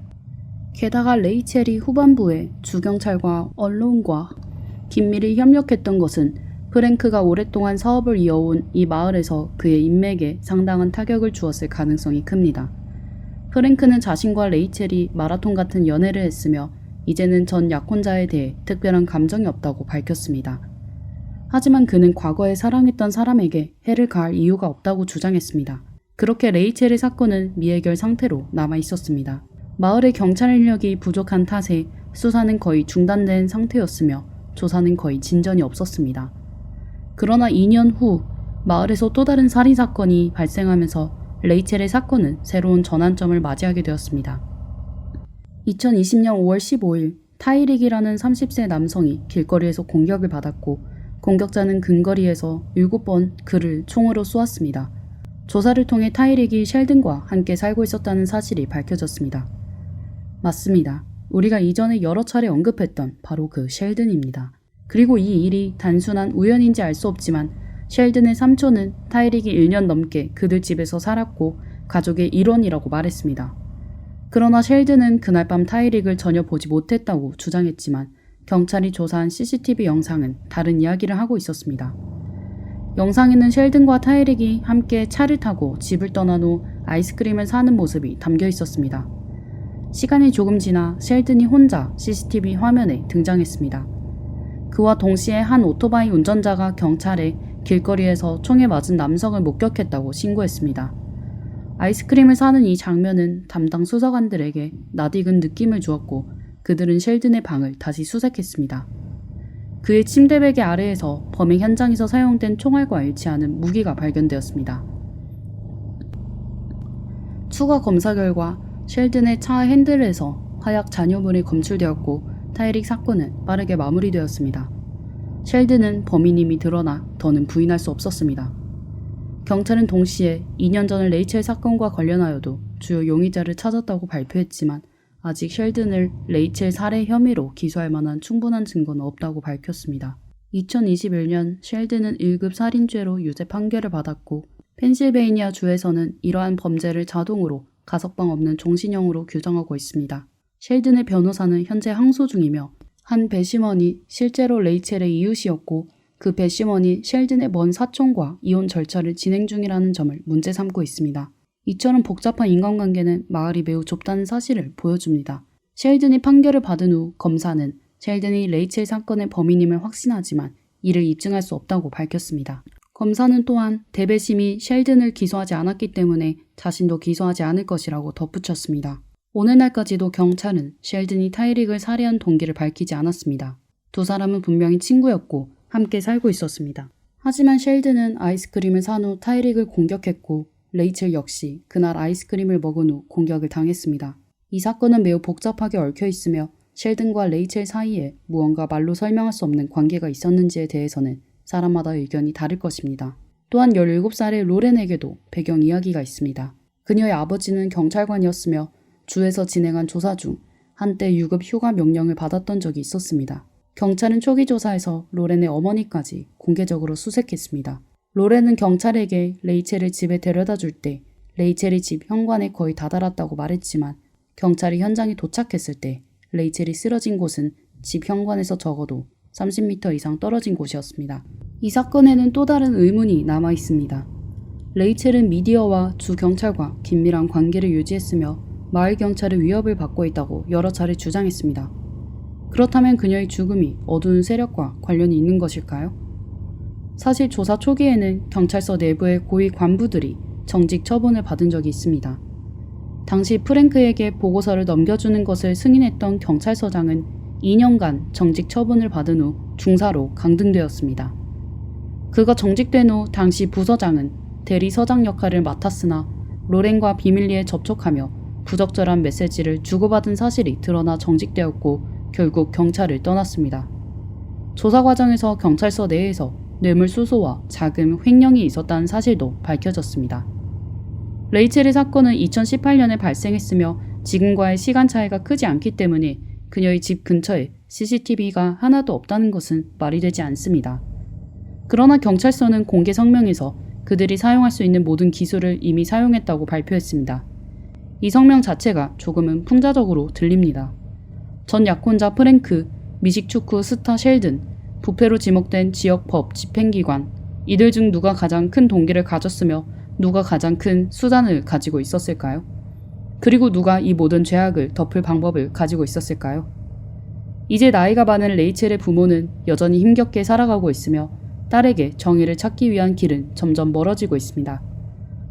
게다가 레이첼이 후반부에 주경찰과 언론과 긴밀히 협력했던 것은 프랭크가 오랫동안 사업을 이어온 이 마을에서 그의 인맥에 상당한 타격을 주었을 가능성이 큽니다. 프랭크는 자신과 레이첼이 마라톤 같은 연애를 했으며 이제는 전 약혼자에 대해 특별한 감정이 없다고 밝혔습니다. 하지만 그는 과거에 사랑했던 사람에게 해를 가할 이유가 없다고 주장했습니다. 그렇게 레이첼의 사건은 미해결 상태로 남아 있었습니다. 마을의 경찰 인력이 부족한 탓에 수사는 거의 중단된 상태였으며 조사는 거의 진전이 없었습니다. 그러나 2년 후 마을에서 또 다른 살인사건이 발생하면서 레이첼의 사건은 새로운 전환점을 맞이하게 되었습니다. 2020년 5월 15일 타이릭이라는 30세 남성이 길거리에서 공격을 받았고 공격자는 근거리에서 7번 그를 총으로 쏘았습니다. 조사를 통해 타이릭이 셸든과 함께 살고 있었다는 사실이 밝혀졌습니다. 맞습니다. 우리가 이전에 여러 차례 언급했던 바로 그 셸든입니다. 그리고 이 일이 단순한 우연인지 알 수 없지만 셸든의 삼촌은 타이릭이 1년 넘게 그들 집에서 살았고 가족의 일원이라고 말했습니다. 그러나 셸든은 그날 밤 타이릭을 전혀 보지 못했다고 주장했지만 경찰이 조사한 CCTV 영상은 다른 이야기를 하고 있었습니다. 영상에는 셸든과 타이릭이 함께 차를 타고 집을 떠난 후 아이스크림을 사는 모습이 담겨 있었습니다. 시간이 조금 지나 셸든이 혼자 CCTV 화면에 등장했습니다. 그와 동시에 한 오토바이 운전자가 경찰에 길거리에서 총에 맞은 남성을 목격했다고 신고했습니다. 아이스크림을 사는 이 장면은 담당 수사관들에게 낯익은 느낌을 주었고 그들은 셸든의 방을 다시 수색했습니다. 그의 침대 베개 아래에서 범행 현장에서 사용된 총알과 일치하는 무기가 발견되었습니다. 추가 검사 결과 셸든의 차 핸들에서 화약 잔여물이 검출되었고 타이릭 사건은 빠르게 마무리되었습니다. 셸든은 범인임이 드러나 더는 부인할 수 없었습니다. 경찰은 동시에 2년 전 레이첼 사건과 관련하여도 주요 용의자를 찾았다고 발표했지만 아직 셸든을 레이첼 살해 혐의로 기소할 만한 충분한 증거는 없다고 밝혔습니다. 2021년 셸든은 1급 살인죄로 유죄 판결을 받았고 펜실베이니아 주에서는 이러한 범죄를 자동으로 가석방 없는 종신형으로 규정하고 있습니다. 셸든의 변호사는 현재 항소 중이며 한 배심원이 실제로 레이첼의 이웃이었고 그 배심원이 셸든의 먼 사촌과 이혼 절차를 진행 중이라는 점을 문제 삼고 있습니다. 이처럼 복잡한 인간관계는 마을이 매우 좁다는 사실을 보여줍니다. 셸든이 판결을 받은 후 검사는 셸든이 레이첼 사건의 범인임을 확신하지만 이를 입증할 수 없다고 밝혔습니다. 검사는 또한 대배심이 셸든을 기소하지 않았기 때문에 자신도 기소하지 않을 것이라고 덧붙였습니다. 오늘날까지도 경찰은 셸든이 타이릭을 살해한 동기를 밝히지 않았습니다. 두 사람은 분명히 친구였고 함께 살고 있었습니다. 하지만 셸든은 아이스크림을 산 후 타이릭을 공격했고 레이첼 역시 그날 아이스크림을 먹은 후 공격을 당했습니다. 이 사건은 매우 복잡하게 얽혀 있으며 셸든과 레이첼 사이에 무언가 말로 설명할 수 없는 관계가 있었는지에 대해서는 사람마다 의견이 다를 것입니다. 또한 17살의 로렌에게도 배경 이야기가 있습니다. 그녀의 아버지는 경찰관이었으며 주에서 진행한 조사 중 한때 유급 휴가 명령을 받았던 적이 있었습니다. 경찰은 초기 조사에서 로렌의 어머니까지 공개적으로 수색했습니다. 로렌은 경찰에게 레이첼을 집에 데려다 줄 때 레이첼이 집 현관에 거의 다다랐다고 말했지만 경찰이 현장에 도착했을 때 레이첼이 쓰러진 곳은 집 현관에서 적어도 30m 이상 떨어진 곳이었습니다. 이 사건에는 또 다른 의문이 남아 있습니다. 레이첼은 미디어와 주 경찰과 긴밀한 관계를 유지했으며 마을 경찰의 위협을 받고 있다고 여러 차례 주장했습니다. 그렇다면 그녀의 죽음이 어두운 세력과 관련이 있는 것일까요? 사실 조사 초기에는 경찰서 내부의 고위 관부들이 정직 처분을 받은 적이 있습니다. 당시 프랭크에게 보고서를 넘겨주는 것을 승인했던 경찰서장은 2년간 정직 처분을 받은 후 중사로 강등되었습니다. 그가 정직된 후 당시 부서장은 대리서장 역할을 맡았으나 로렌과 비밀리에 접촉하며 부적절한 메시지를 주고받은 사실이 드러나 정직되었고 결국 경찰을 떠났습니다. 조사 과정에서 경찰서 내에서 뇌물수수와 자금 횡령이 있었다는 사실도 밝혀졌습니다. 레이첼의 사건은 2018년에 발생했으며 지금과의 시간 차이가 크지 않기 때문에 그녀의 집 근처에 CCTV가 하나도 없다는 것은 말이 되지 않습니다. 그러나 경찰서는 공개 성명에서 그들이 사용할 수 있는 모든 기술을 이미 사용했다고 발표했습니다. 이 성명 자체가 조금은 풍자적으로 들립니다. 전 약혼자 프랭크, 미식축구 스타 셸든, 부패로 지목된 지역 법 집행기관, 이들 중 누가 가장 큰 동기를 가졌으며 누가 가장 큰 수단을 가지고 있었을까요? 그리고 누가 이 모든 죄악을 덮을 방법을 가지고 있었을까요? 이제 나이가 많은 레이첼의 부모는 여전히 힘겹게 살아가고 있으며 딸에게 정의를 찾기 위한 길은 점점 멀어지고 있습니다.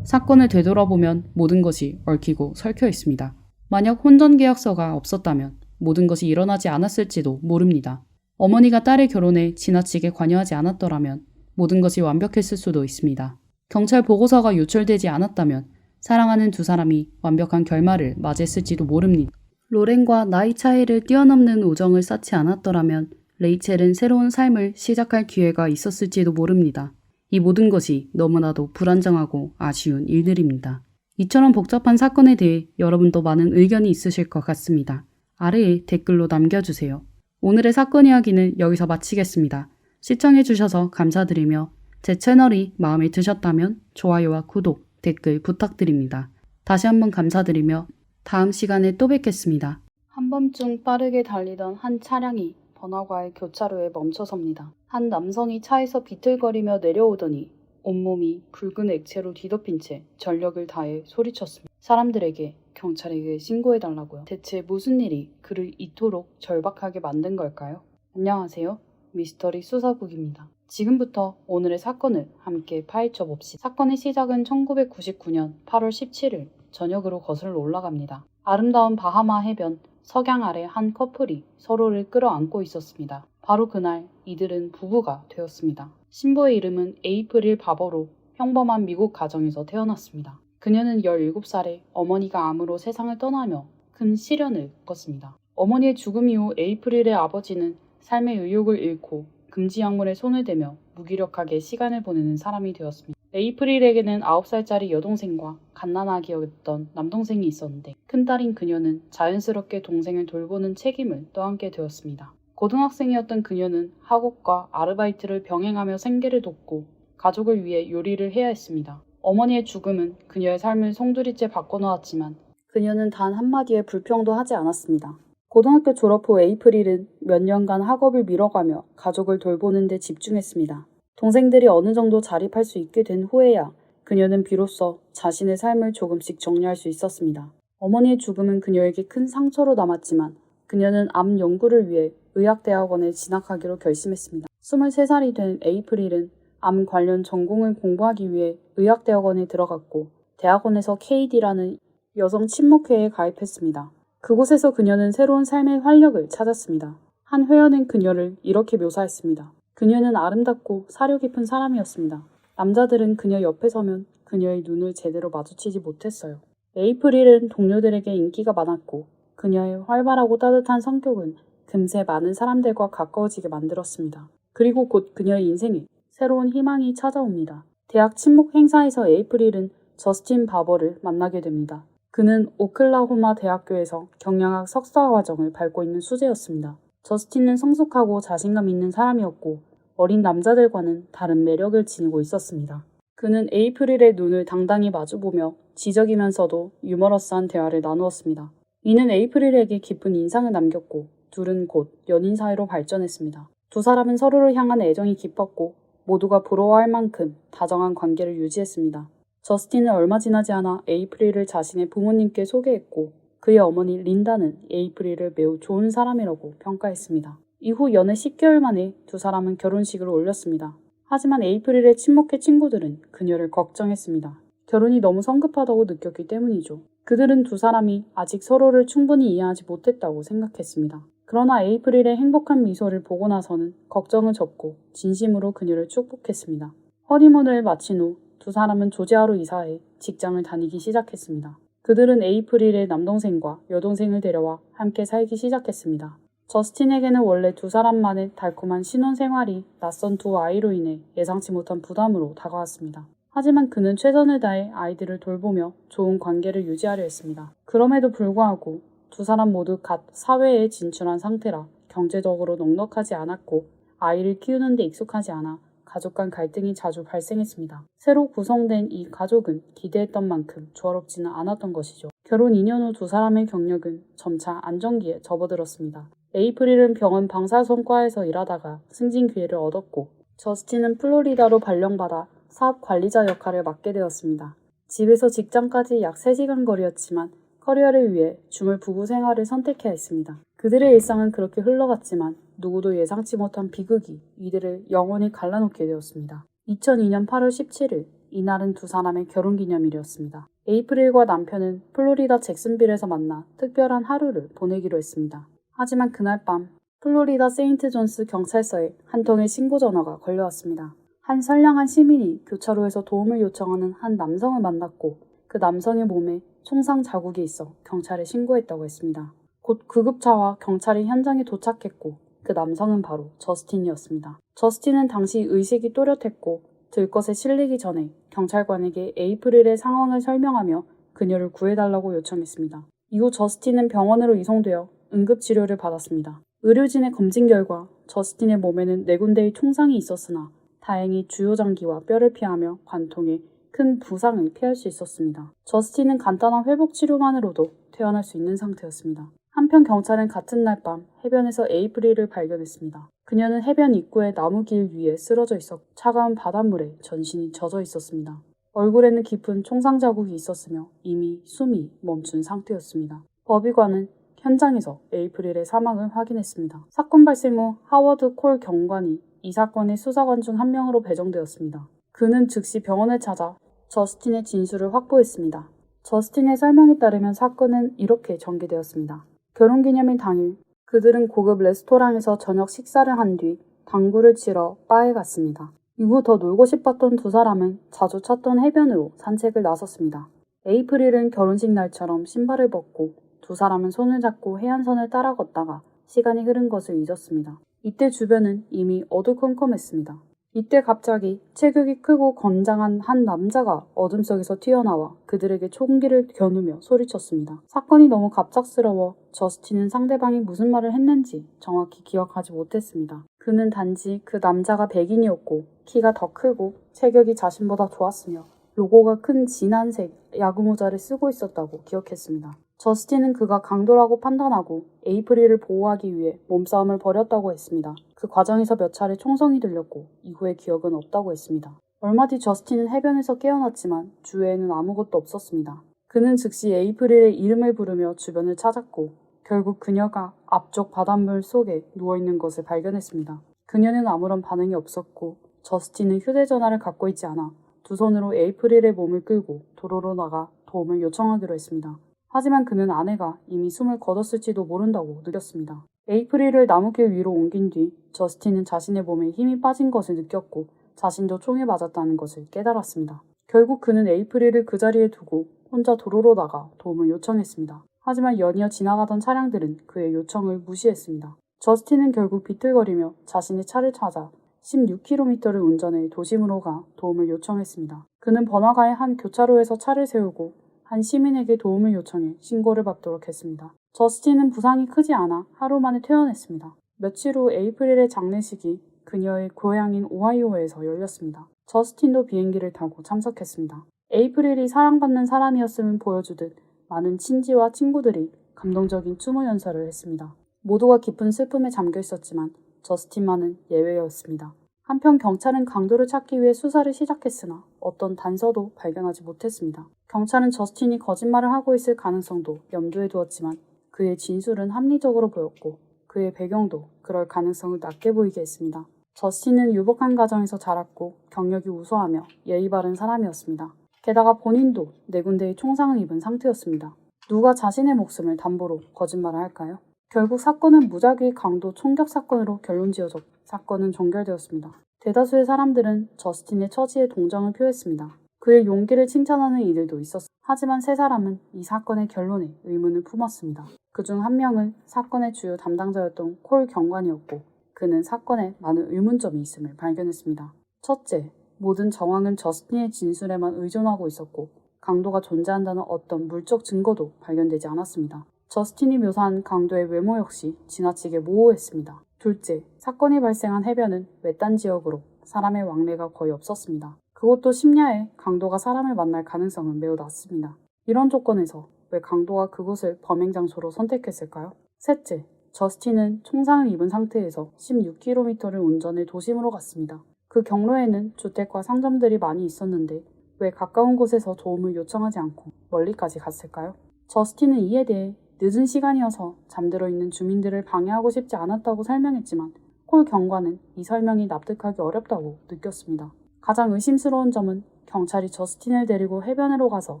사건을 되돌아보면 모든 것이 얽히고 설켜 있습니다. 만약 혼전계약서가 없었다면 모든 것이 일어나지 않았을지도 모릅니다. 어머니가 딸의 결혼에 지나치게 관여하지 않았더라면 모든 것이 완벽했을 수도 있습니다. 경찰 보고서가 유출되지 않았다면 사랑하는 두 사람이 완벽한 결말을 맞이했을지도 모릅니다. 로렌과 나이 차이를 뛰어넘는 우정을 쌓지 않았더라면 레이첼은 새로운 삶을 시작할 기회가 있었을지도 모릅니다. 이 모든 것이 너무나도 불안정하고 아쉬운 일들입니다. 이처럼 복잡한 사건에 대해 여러분도 많은 의견이 있으실 것 같습니다. 아래에 댓글로 남겨주세요. 오늘의 사건 이야기는 여기서 마치겠습니다. 시청해주셔서 감사드리며 제 채널이 마음에 드셨다면 좋아요와 구독, 댓글 부탁드립니다. 다시 한번 감사드리며 다음 시간에 또 뵙겠습니다. 한밤중 빠르게 달리던 한 차량이 번화가의 교차로에 멈춰섭니다. 한 남성이 차에서 비틀거리며 내려오더니 온몸이 붉은 액체로 뒤덮인 채 전력을 다해 소리쳤습니다. 사람들에게 경찰에게 신고해달라고요. 대체 무슨 일이 그를 이토록 절박하게 만든 걸까요? 안녕하세요. 미스터리 수사국입니다. 지금부터 오늘의 사건을 함께 파헤쳐 봅시다. 사건의 시작은 1999년 8월 17일 저녁으로 거슬러 올라갑니다. 아름다운 바하마 해변 석양 아래 한 커플이 서로를 끌어안고 있었습니다. 바로 그날 이들은 부부가 되었습니다. 신부의 이름은 에이프릴 바버로 평범한 미국 가정에서 태어났습니다. 그녀는 17살에 어머니가 암으로 세상을 떠나며 큰 시련을 겪었습니다. 어머니의 죽음 이후 에이프릴의 아버지는 삶의 의욕을 잃고 금지 약물에 손을 대며 무기력하게 시간을 보내는 사람이 되었습니다. 에이프릴에게는 9살짜리 여동생과 갓난아기 였던 남동생이 있었는데 큰딸인 그녀는 자연스럽게 동생을 돌보는 책임을 떠안게 되었습니다. 고등학생이었던 그녀는 학업과 아르바이트를 병행하며 생계를 돕고 가족을 위해 요리를 해야 했습니다. 어머니의 죽음은 그녀의 삶을 송두리째 바꿔놓았지만 그녀는 단 한마디의 불평도 하지 않았습니다. 고등학교 졸업 후 에이프릴은 몇 년간 학업을 미뤄가며 가족을 돌보는 데 집중했습니다. 동생들이 어느 정도 자립할 수 있게 된 후에야 그녀는 비로소 자신의 삶을 조금씩 정리할 수 있었습니다. 어머니의 죽음은 그녀에게 큰 상처로 남았지만 그녀는 암 연구를 위해 의학대학원에 진학하기로 결심했습니다. 23살이 된 에이프릴은 암 관련 전공을 공부하기 위해 의학대학원에 들어갔고 대학원에서 KD라는 여성 친목회에 가입했습니다. 그곳에서 그녀는 새로운 삶의 활력을 찾았습니다. 한 회원은 그녀를 이렇게 묘사했습니다. 그녀는 아름답고 사려 깊은 사람이었습니다. 남자들은 그녀 옆에 서면 그녀의 눈을 제대로 마주치지 못했어요. 에이프릴은 동료들에게 인기가 많았고 그녀의 활발하고 따뜻한 성격은 금세 많은 사람들과 가까워지게 만들었습니다. 그리고 곧 그녀의 인생에 새로운 희망이 찾아옵니다. 대학 친목 행사에서 에이프릴은 저스틴 바버를 만나게 됩니다. 그는 오클라호마 대학교에서 경영학 석사과정을 밟고 있는 수재였습니다. 저스틴은 성숙하고 자신감 있는 사람이었고 어린 남자들과는 다른 매력을 지니고 있었습니다. 그는 에이프릴의 눈을 당당히 마주보며 지적이면서도 유머러스한 대화를 나누었습니다. 이는 에이프릴에게 깊은 인상을 남겼고 둘은 곧 연인 사이로 발전했습니다. 두 사람은 서로를 향한 애정이 깊었고 모두가 부러워할 만큼 다정한 관계를 유지했습니다. 저스틴은 얼마 지나지 않아 에이프릴을 자신의 부모님께 소개했고 그의 어머니 린다는 에이프릴을 매우 좋은 사람이라고 평가했습니다. 이후 연애 10개월 만에 두 사람은 결혼식을 올렸습니다. 하지만 에이프릴의 친목회 친구들은 그녀를 걱정했습니다. 결혼이 너무 성급하다고 느꼈기 때문이죠. 그들은 두 사람이 아직 서로를 충분히 이해하지 못했다고 생각했습니다. 그러나 에이프릴의 행복한 미소를 보고 나서는 걱정을 접고 진심으로 그녀를 축복했습니다. 허니문을 마친 후 두 사람은 조지아로 이사해 직장을 다니기 시작했습니다. 그들은 에이프릴의 남동생과 여동생을 데려와 함께 살기 시작했습니다. 저스틴에게는 원래 두 사람만의 달콤한 신혼생활이 낯선 두 아이로 인해 예상치 못한 부담으로 다가왔습니다. 하지만 그는 최선을 다해 아이들을 돌보며 좋은 관계를 유지하려 했습니다. 그럼에도 불구하고 두 사람 모두 갓 사회에 진출한 상태라 경제적으로 넉넉하지 않았고 아이를 키우는 데 익숙하지 않아 가족 간 갈등이 자주 발생했습니다. 새로 구성된 이 가족은 기대했던 만큼 조화롭지는 않았던 것이죠. 결혼 2년 후 두 사람의 경력은 점차 안정기에 접어들었습니다. 에이프릴은 병원 방사선과에서 일하다가 승진 기회를 얻었고 저스틴은 플로리다로 발령받아 사업 관리자 역할을 맡게 되었습니다. 집에서 직장까지 약 3시간 거리였지만 커리어를 위해 주말 부부 생활을 선택해야 했습니다. 그들의 일상은 그렇게 흘러갔지만 누구도 예상치 못한 비극이 이들을 영원히 갈라놓게 되었습니다. 2002년 8월 17일, 이날은 두 사람의 결혼기념일이었습니다. 에이프릴과 남편은 플로리다 잭슨빌에서 만나 특별한 하루를 보내기로 했습니다. 하지만 그날 밤 플로리다 세인트 존스 경찰서에 한 통의 신고 전화가 걸려왔습니다. 한 선량한 시민이 교차로에서 도움을 요청하는 한 남성을 만났고 그 남성의 몸에 총상 자국이 있어 경찰에 신고했다고 했습니다. 곧 구급차와 경찰이 현장에 도착했고 그 남성은 바로 저스틴이었습니다. 저스틴은 당시 의식이 또렷했고 들것에 실리기 전에 경찰관에게 에이프릴의 상황을 설명하며 그녀를 구해달라고 요청했습니다. 이후 저스틴은 병원으로 이송되어 응급치료를 받았습니다. 의료진의 검진 결과 저스틴의 몸에는 4군데의 총상이 있었으나 다행히 주요 장기와 뼈를 피하며 관통에 큰 부상을 피할 수 있었습니다. 저스틴은 간단한 회복 치료만으로도 퇴원할 수 있는 상태였습니다. 한편 경찰은 같은 날 밤 해변에서 에이프릴을 발견했습니다. 그녀는 해변 입구의 나무길 위에 쓰러져 있었고 차가운 바닷물에 전신이 젖어 있었습니다. 얼굴에는 깊은 총상 자국이 있었으며 이미 숨이 멈춘 상태였습니다. 법의관은 현장에서 에이프릴의 사망을 확인했습니다. 사건 발생 후 하워드 콜 경관이 이 사건의 수사관 중 한 명으로 배정되었습니다. 그는 즉시 병원을 찾아 저스틴의 진술을 확보했습니다. 저스틴의 설명에 따르면 사건은 이렇게 전개되었습니다. 결혼기념일 당일 그들은 고급 레스토랑에서 저녁 식사를 한 뒤 당구를 치러 바에 갔습니다. 이후 더 놀고 싶었던 두 사람은 자주 찾던 해변으로 산책을 나섰습니다. 에이프릴은 결혼식 날처럼 신발을 벗고 두 사람은 손을 잡고 해안선을 따라 걷다가 시간이 흐른 것을 잊었습니다. 이때 주변은 이미 어두컴컴했습니다. 이때 갑자기 체격이 크고 건장한 한 남자가 어둠 속에서 튀어나와 그들에게 총기를 겨누며 소리쳤습니다. 사건이 너무 갑작스러워 저스틴은 상대방이 무슨 말을 했는지 정확히 기억하지 못했습니다. 그는 단지 그 남자가 백인이었고 키가 더 크고 체격이 자신보다 좋았으며 로고가 큰 진한색 야구모자를 쓰고 있었다고 기억했습니다. 저스틴은 그가 강도라고 판단하고 에이프릴을 보호하기 위해 몸싸움을 벌였다고 했습니다. 그 과정에서 몇 차례 총성이 들렸고 이후의 기억은 없다고 했습니다. 얼마 뒤 저스틴은 해변에서 깨어났지만 주위에는 아무것도 없었습니다. 그는 즉시 에이프릴의 이름을 부르며 주변을 찾았고 결국 그녀가 앞쪽 바닷물 속에 누워있는 것을 발견했습니다. 그녀는 아무런 반응이 없었고 저스틴은 휴대전화를 갖고 있지 않아 두 손으로 에이프릴의 몸을 끌고 도로로 나가 도움을 요청하기로 했습니다. 하지만 그는 아내가 이미 숨을 거뒀을지도 모른다고 느꼈습니다. 에이프릴을 나무길 위로 옮긴 뒤 저스틴은 자신의 몸에 힘이 빠진 것을 느꼈고 자신도 총에 맞았다는 것을 깨달았습니다. 결국 그는 에이프릴을 그 자리에 두고 혼자 도로로 나가 도움을 요청했습니다. 하지만 연이어 지나가던 차량들은 그의 요청을 무시했습니다. 저스틴은 결국 비틀거리며 자신의 차를 찾아 16km를 운전해 도심으로 가 도움을 요청했습니다. 그는 번화가의 한 교차로에서 차를 세우고 한 시민에게 도움을 요청해 신고를 받도록 했습니다. 저스틴은 부상이 크지 않아 하루 만에 퇴원했습니다. 며칠 후 에이프릴의 장례식이 그녀의 고향인 오하이오에서 열렸습니다. 저스틴도 비행기를 타고 참석했습니다. 에이프릴이 사랑받는 사람이었음을 보여주듯 많은 친지와 친구들이 감동적인 추모 연설을 했습니다. 모두가 깊은 슬픔에 잠겨 있었지만 저스틴만은 예외였습니다. 한편 경찰은 강도를 찾기 위해 수사를 시작했으나 어떤 단서도 발견하지 못했습니다. 경찰은 저스틴이 거짓말을 하고 있을 가능성도 염두에 두었지만 그의 진술은 합리적으로 보였고 그의 배경도 그럴 가능성을 낮게 보이게 했습니다. 저스틴은 유복한 가정에서 자랐고 경력이 우수하며 예의 바른 사람이었습니다. 게다가 본인도 4군데의 총상을 입은 상태였습니다. 누가 자신의 목숨을 담보로 거짓말을 할까요? 결국 사건은 무작위 강도 총격 사건으로 결론지어졌고 사건은 종결되었습니다. 대다수의 사람들은 저스틴의 처지에 동정을 표했습니다. 그의 용기를 칭찬하는 이들도 있었습니다. 하지만 3사람은 이 사건의 결론에 의문을 품었습니다. 그중 한 명은 사건의 주요 담당자였던 콜 경관이었고 그는 사건에 많은 의문점이 있음을 발견했습니다. 첫째, 모든 정황은 저스틴의 진술에만 의존하고 있었고 강도가 존재한다는 어떤 물적 증거도 발견되지 않았습니다. 저스틴이 묘사한 강도의 외모 역시 지나치게 모호했습니다. 둘째, 사건이 발생한 해변은 외딴 지역으로 사람의 왕래가 거의 없었습니다. 그것도 심야에 강도가 사람을 만날 가능성은 매우 낮습니다. 이런 조건에서 왜 강도가 그곳을 범행 장소로 선택했을까요? 셋째, 저스틴은 총상을 입은 상태에서 16km를 운전해 도심으로 갔습니다. 그 경로에는 주택과 상점들이 많이 있었는데 왜 가까운 곳에서 도움을 요청하지 않고 멀리까지 갔을까요? 저스틴은 이에 대해 늦은 시간이어서 잠들어 있는 주민들을 방해하고 싶지 않았다고 설명했지만 콜 경관은 이 설명이 납득하기 어렵다고 느꼈습니다. 가장 의심스러운 점은 경찰이 저스틴을 데리고 해변으로 가서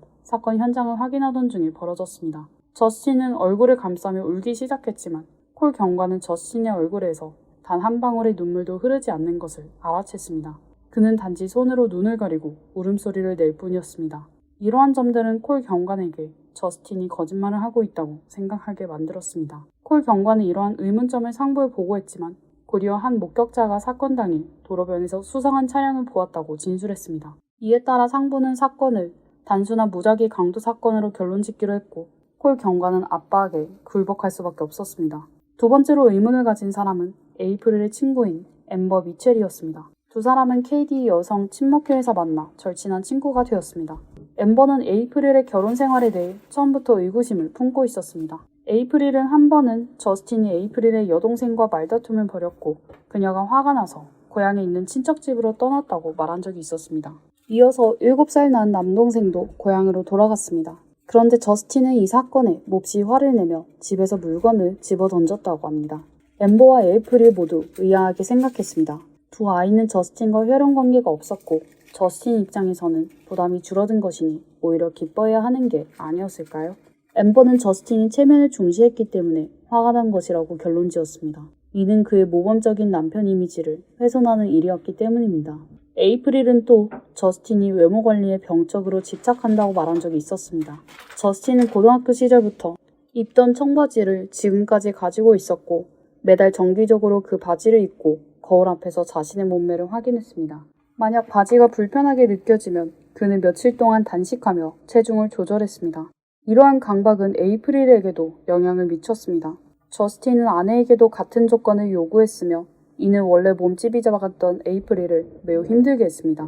사건 현장을 확인하던 중에 벌어졌습니다. 저스틴은 얼굴을 감싸며 울기 시작했지만 콜 경관은 저스틴의 얼굴에서 단 한 방울의 눈물도 흐르지 않는 것을 알아챘습니다. 그는 단지 손으로 눈을 가리고 울음소리를 낼 뿐이었습니다. 이러한 점들은 콜 경관에게 저스틴이 거짓말을 하고 있다고 생각하게 만들었습니다. 콜 경관은 이러한 의문점을 상부에 보고했지만 곧이어 한 목격자가 사건 당일 도로변에서 수상한 차량을 보았다고 진술했습니다. 이에 따라 상부는 사건을 단순한 무작위 강도 사건으로 결론짓기로 했고 콜 경관은 압박에 굴복할 수밖에 없었습니다. 두 번째로 의문을 가진 사람은 에이프릴의 친구인 앰버 미첼이었습니다. 두 사람은 KD 여성 친목회에서 만나 절친한 친구가 되었습니다. 앰버는 에이프릴의 결혼 생활에 대해 처음부터 의구심을 품고 있었습니다. 에이프릴은 한 번은 저스틴이 에이프릴의 여동생과 말다툼을 벌였고 그녀가 화가 나서 고향에 있는 친척 집으로 떠났다고 말한 적이 있었습니다. 이어서 7살 난 남동생도 고향으로 돌아갔습니다. 그런데 저스틴은 이 사건에 몹시 화를 내며 집에서 물건을 집어 던졌다고 합니다. 앰버와 에이프릴 모두 의아하게 생각했습니다. 두 아이는 저스틴과 혈연 관계가 없었고 저스틴 입장에서는 부담이 줄어든 것이니 오히려 기뻐해야 하는 게 아니었을까요? 앰버는 저스틴이 체면을 중시했기 때문에 화가 난 것이라고 결론지었습니다. 이는 그의 모범적인 남편 이미지를 훼손하는 일이었기 때문입니다. 에이프릴은 또 저스틴이 외모 관리에 병적으로 집착한다고 말한 적이 있었습니다. 저스틴은 고등학교 시절부터 입던 청바지를 지금까지 가지고 있었고 매달 정기적으로 그 바지를 입고 거울 앞에서 자신의 몸매를 확인했습니다. 만약 바지가 불편하게 느껴지면 그는 며칠 동안 단식하며 체중을 조절했습니다. 이러한 강박은 에이프릴에게도 영향을 미쳤습니다. 저스틴은 아내에게도 같은 조건을 요구했으며 이는 원래 몸집이 작았던 에이프릴을 매우 힘들게 했습니다.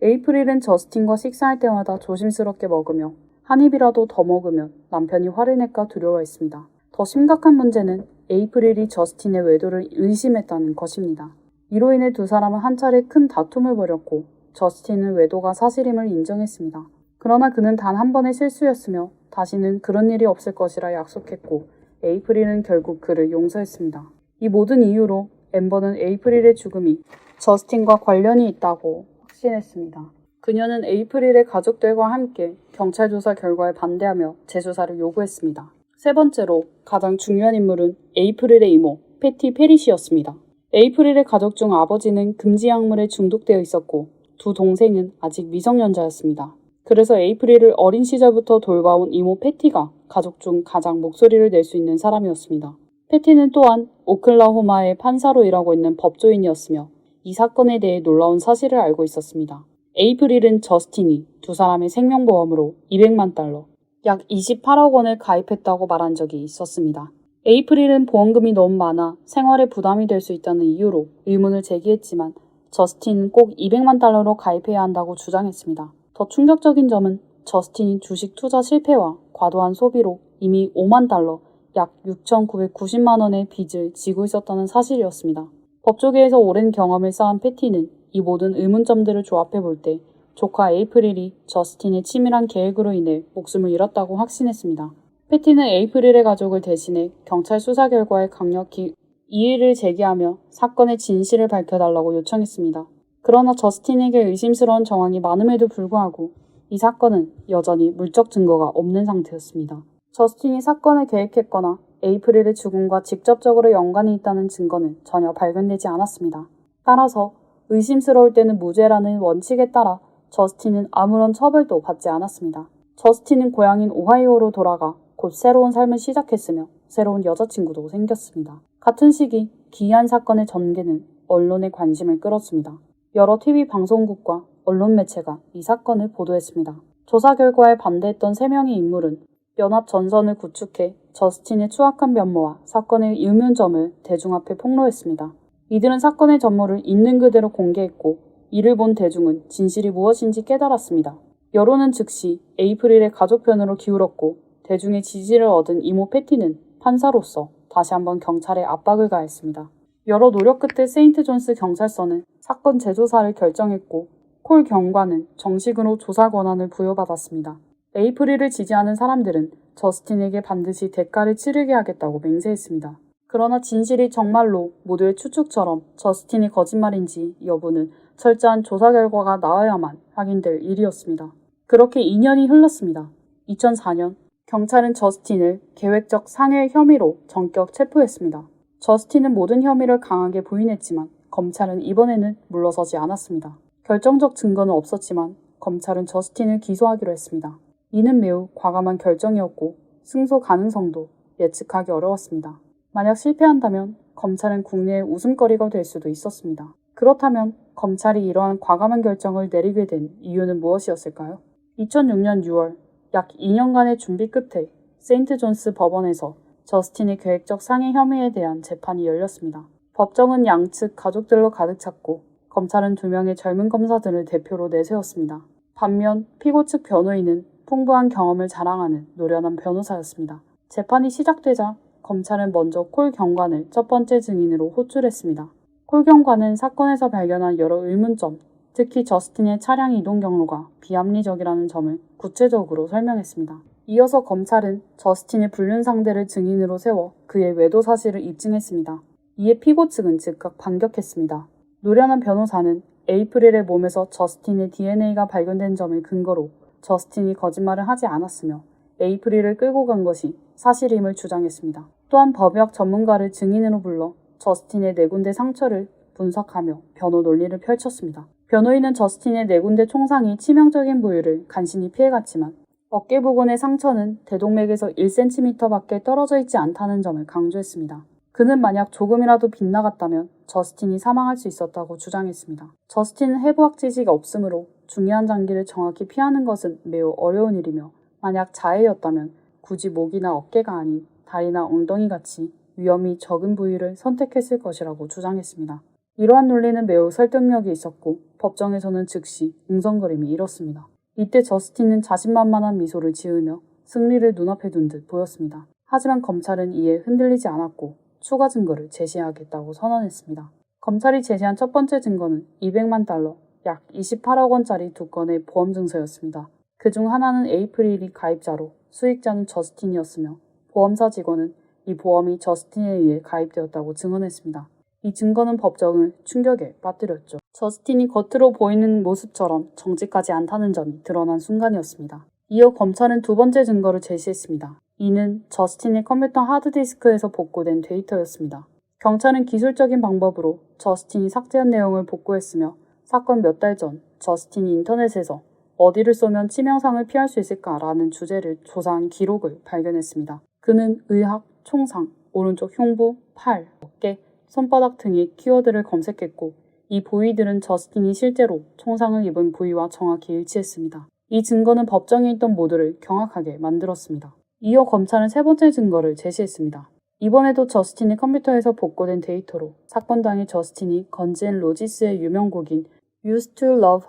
에이프릴은 저스틴과 식사할 때마다 조심스럽게 먹으며 한 입이라도 더 먹으면 남편이 화를 낼까 두려워했습니다. 더 심각한 문제는 에이프릴이 저스틴의 외도를 의심했다는 것입니다. 이로 인해 두 사람은 한 차례 큰 다툼을 벌였고 저스틴은 외도가 사실임을 인정했습니다. 그러나 그는 단 한 번의 실수였으며 다시는 그런 일이 없을 것이라 약속했고 에이프릴은 결국 그를 용서했습니다. 이 모든 이유로 앰버는 에이프릴의 죽음이 저스틴과 관련이 있다고 확신했습니다. 그녀는 에이프릴의 가족들과 함께 경찰 조사 결과에 반대하며 재조사를 요구했습니다. 세 번째로 가장 중요한 인물은 에이프릴의 이모 패티 페리시였습니다. 에이프릴의 가족 중 아버지는 금지 약물에 중독되어 있었고 두 동생은 아직 미성년자였습니다. 그래서 에이프릴을 어린 시절부터 돌봐온 이모 패티가 가족 중 가장 목소리를 낼 수 있는 사람이었습니다. 패티는 또한 오클라호마의 판사로 일하고 있는 법조인이었으며 이 사건에 대해 놀라운 사실을 알고 있었습니다. 에이프릴은 저스틴이 두 사람의 생명보험으로 200만 달러, 약 28억 원을 가입했다고 말한 적이 있었습니다. 에이프릴은 보험금이 너무 많아 생활에 부담이 될 수 있다는 이유로 의문을 제기했지만 저스틴은 꼭 200만 달러로 가입해야 한다고 주장했습니다. 더 충격적인 점은 저스틴이 주식 투자 실패와 과도한 소비로 이미 5만 달러, 약 6,990만 원의 빚을 지고 있었다는 사실이었습니다. 법조계에서 오랜 경험을 쌓은 패티는 이 모든 의문점들을 조합해 볼 때 조카 에이프릴이 저스틴의 치밀한 계획으로 인해 목숨을 잃었다고 확신했습니다. 패티는 에이프릴의 가족을 대신해 경찰 수사 결과에 강력히 이의를 제기하며 사건의 진실을 밝혀달라고 요청했습니다. 그러나 저스틴에게 의심스러운 정황이 많음에도 불구하고 이 사건은 여전히 물적 증거가 없는 상태였습니다. 저스틴이 사건을 계획했거나 에이프릴의 죽음과 직접적으로 연관이 있다는 증거는 전혀 발견되지 않았습니다. 따라서 의심스러울 때는 무죄라는 원칙에 따라 저스틴은 아무런 처벌도 받지 않았습니다. 저스틴은 고향인 오하이오로 돌아가 곧 새로운 삶을 시작했으며 새로운 여자친구도 생겼습니다. 같은 시기 기이한 사건의 전개는 언론의 관심을 끌었습니다. 여러 TV 방송국과 언론 매체가 이 사건을 보도했습니다. 조사 결과에 반대했던 3명의 인물은 연합 전선을 구축해 저스틴의 추악한 면모와 사건의 의문점을 대중 앞에 폭로했습니다. 이들은 사건의 전모를 있는 그대로 공개했고 이를 본 대중은 진실이 무엇인지 깨달았습니다. 여론은 즉시 에이프릴의 가족 편으로 기울었고 대중의 지지를 얻은 이모 패티는 판사로서 다시 한번 경찰에 압박을 가했습니다. 여러 노력 끝에 세인트 존스 경찰서는 사건 재조사를 결정했고 콜 경관은 정식으로 조사 권한을 부여받았습니다. 에이프릴을 지지하는 사람들은 저스틴에게 반드시 대가를 치르게 하겠다고 맹세했습니다. 그러나 진실이 정말로 모두의 추측처럼 저스틴이 거짓말인지 여부는 철저한 조사 결과가 나와야만 확인될 일이었습니다. 그렇게 2년이 흘렀습니다. 2004년 경찰은 저스틴을 계획적 상해 혐의로 전격 체포했습니다. 저스틴은 모든 혐의를 강하게 부인했지만 검찰은 이번에는 물러서지 않았습니다. 결정적 증거는 없었지만 검찰은 저스틴을 기소하기로 했습니다. 이는 매우 과감한 결정이었고 승소 가능성도 예측하기 어려웠습니다. 만약 실패한다면 검찰은 국내의 웃음거리가 될 수도 있었습니다. 그렇다면 검찰이 이러한 과감한 결정을 내리게 된 이유는 무엇이었을까요? 2006년 6월 약 2년간의 준비 끝에 세인트 존스 법원에서 저스틴의 계획적 상해 혐의에 대한 재판이 열렸습니다. 법정은 양측 가족들로 가득 찼고 검찰은 2명의 젊은 검사들을 대표로 내세웠습니다. 반면 피고 측 변호인은 풍부한 경험을 자랑하는 노련한 변호사였습니다. 재판이 시작되자 검찰은 먼저 콜 경관을 첫 번째 증인으로 호출했습니다. 콜 경관은 사건에서 발견한 여러 의문점, 특히 저스틴의 차량 이동 경로가 비합리적이라는 점을 구체적으로 설명했습니다. 이어서 검찰은 저스틴의 불륜 상대를 증인으로 세워 그의 외도 사실을 입증했습니다. 이에 피고 측은 즉각 반격했습니다. 노련한 변호사는 에이프릴의 몸에서 저스틴의 DNA가 발견된 점을 근거로 저스틴이 거짓말을 하지 않았으며 에이프릴을 끌고 간 것이 사실임을 주장했습니다. 또한 법의학 전문가를 증인으로 불러 저스틴의 4군데 상처를 분석하며 변호 논리를 펼쳤습니다. 변호인은 저스틴의 4군데 총상이 치명적인 부위를 간신히 피해갔지만 어깨 부근의 상처는 대동맥에서 1cm밖에 떨어져 있지 않다는 점을 강조했습니다. 그는 만약 조금이라도 빗나갔다면 저스틴이 사망할 수 있었다고 주장했습니다. 저스틴은 해부학 지식이 없으므로 중요한 장기를 정확히 피하는 것은 매우 어려운 일이며 만약 자해였다면 굳이 목이나 어깨가 아닌 다리나 엉덩이같이 위험이 적은 부위를 선택했을 것이라고 주장했습니다. 이러한 논리는 매우 설득력이 있었고 법정에서는 즉시 웅성거림이 일었습니다. 이때 저스틴은 자신만만한 미소를 지으며 승리를 눈앞에 둔 듯 보였습니다. 하지만 검찰은 이에 흔들리지 않았고 추가 증거를 제시하겠다고 선언했습니다. 검찰이 제시한 첫 번째 증거는 200만 달러, 약 28억 원짜리 2건의 보험 증서였습니다. 그중 하나는 에이프릴이 가입자로 수익자는 저스틴이었으며 보험사 직원은 이 보험이 저스틴에 의해 가입되었다고 증언했습니다. 이 증거는 법정을 충격에 빠뜨렸죠. 저스틴이 겉으로 보이는 모습처럼 정직하지 않다는 점이 드러난 순간이었습니다. 이어 검찰은 두 번째 증거를 제시했습니다. 이는 저스틴의 컴퓨터 하드디스크에서 복구된 데이터였습니다. 경찰은 기술적인 방법으로 저스틴이 삭제한 내용을 복구했으며 사건 몇 달 전 저스틴이 인터넷에서 어디를 쏘면 치명상을 피할 수 있을까라는 주제를 조사한 기록을 발견했습니다. 그는 의학, 총상, 오른쪽 흉부, 팔, 어깨, 손바닥 등의 키워드를 검색했고 이 부위들은 저스틴이 실제로 총상을 입은 부위와 정확히 일치했습니다. 이 증거는 법정에 있던 모두를 경악하게 만들었습니다. 이어 검찰은 세 번째 증거를 제시했습니다. 이번에도 저스틴의 컴퓨터에서 복구된 데이터로 사건 당일 저스틴이 건즈 앤 로지스의 유명곡인 Used to Love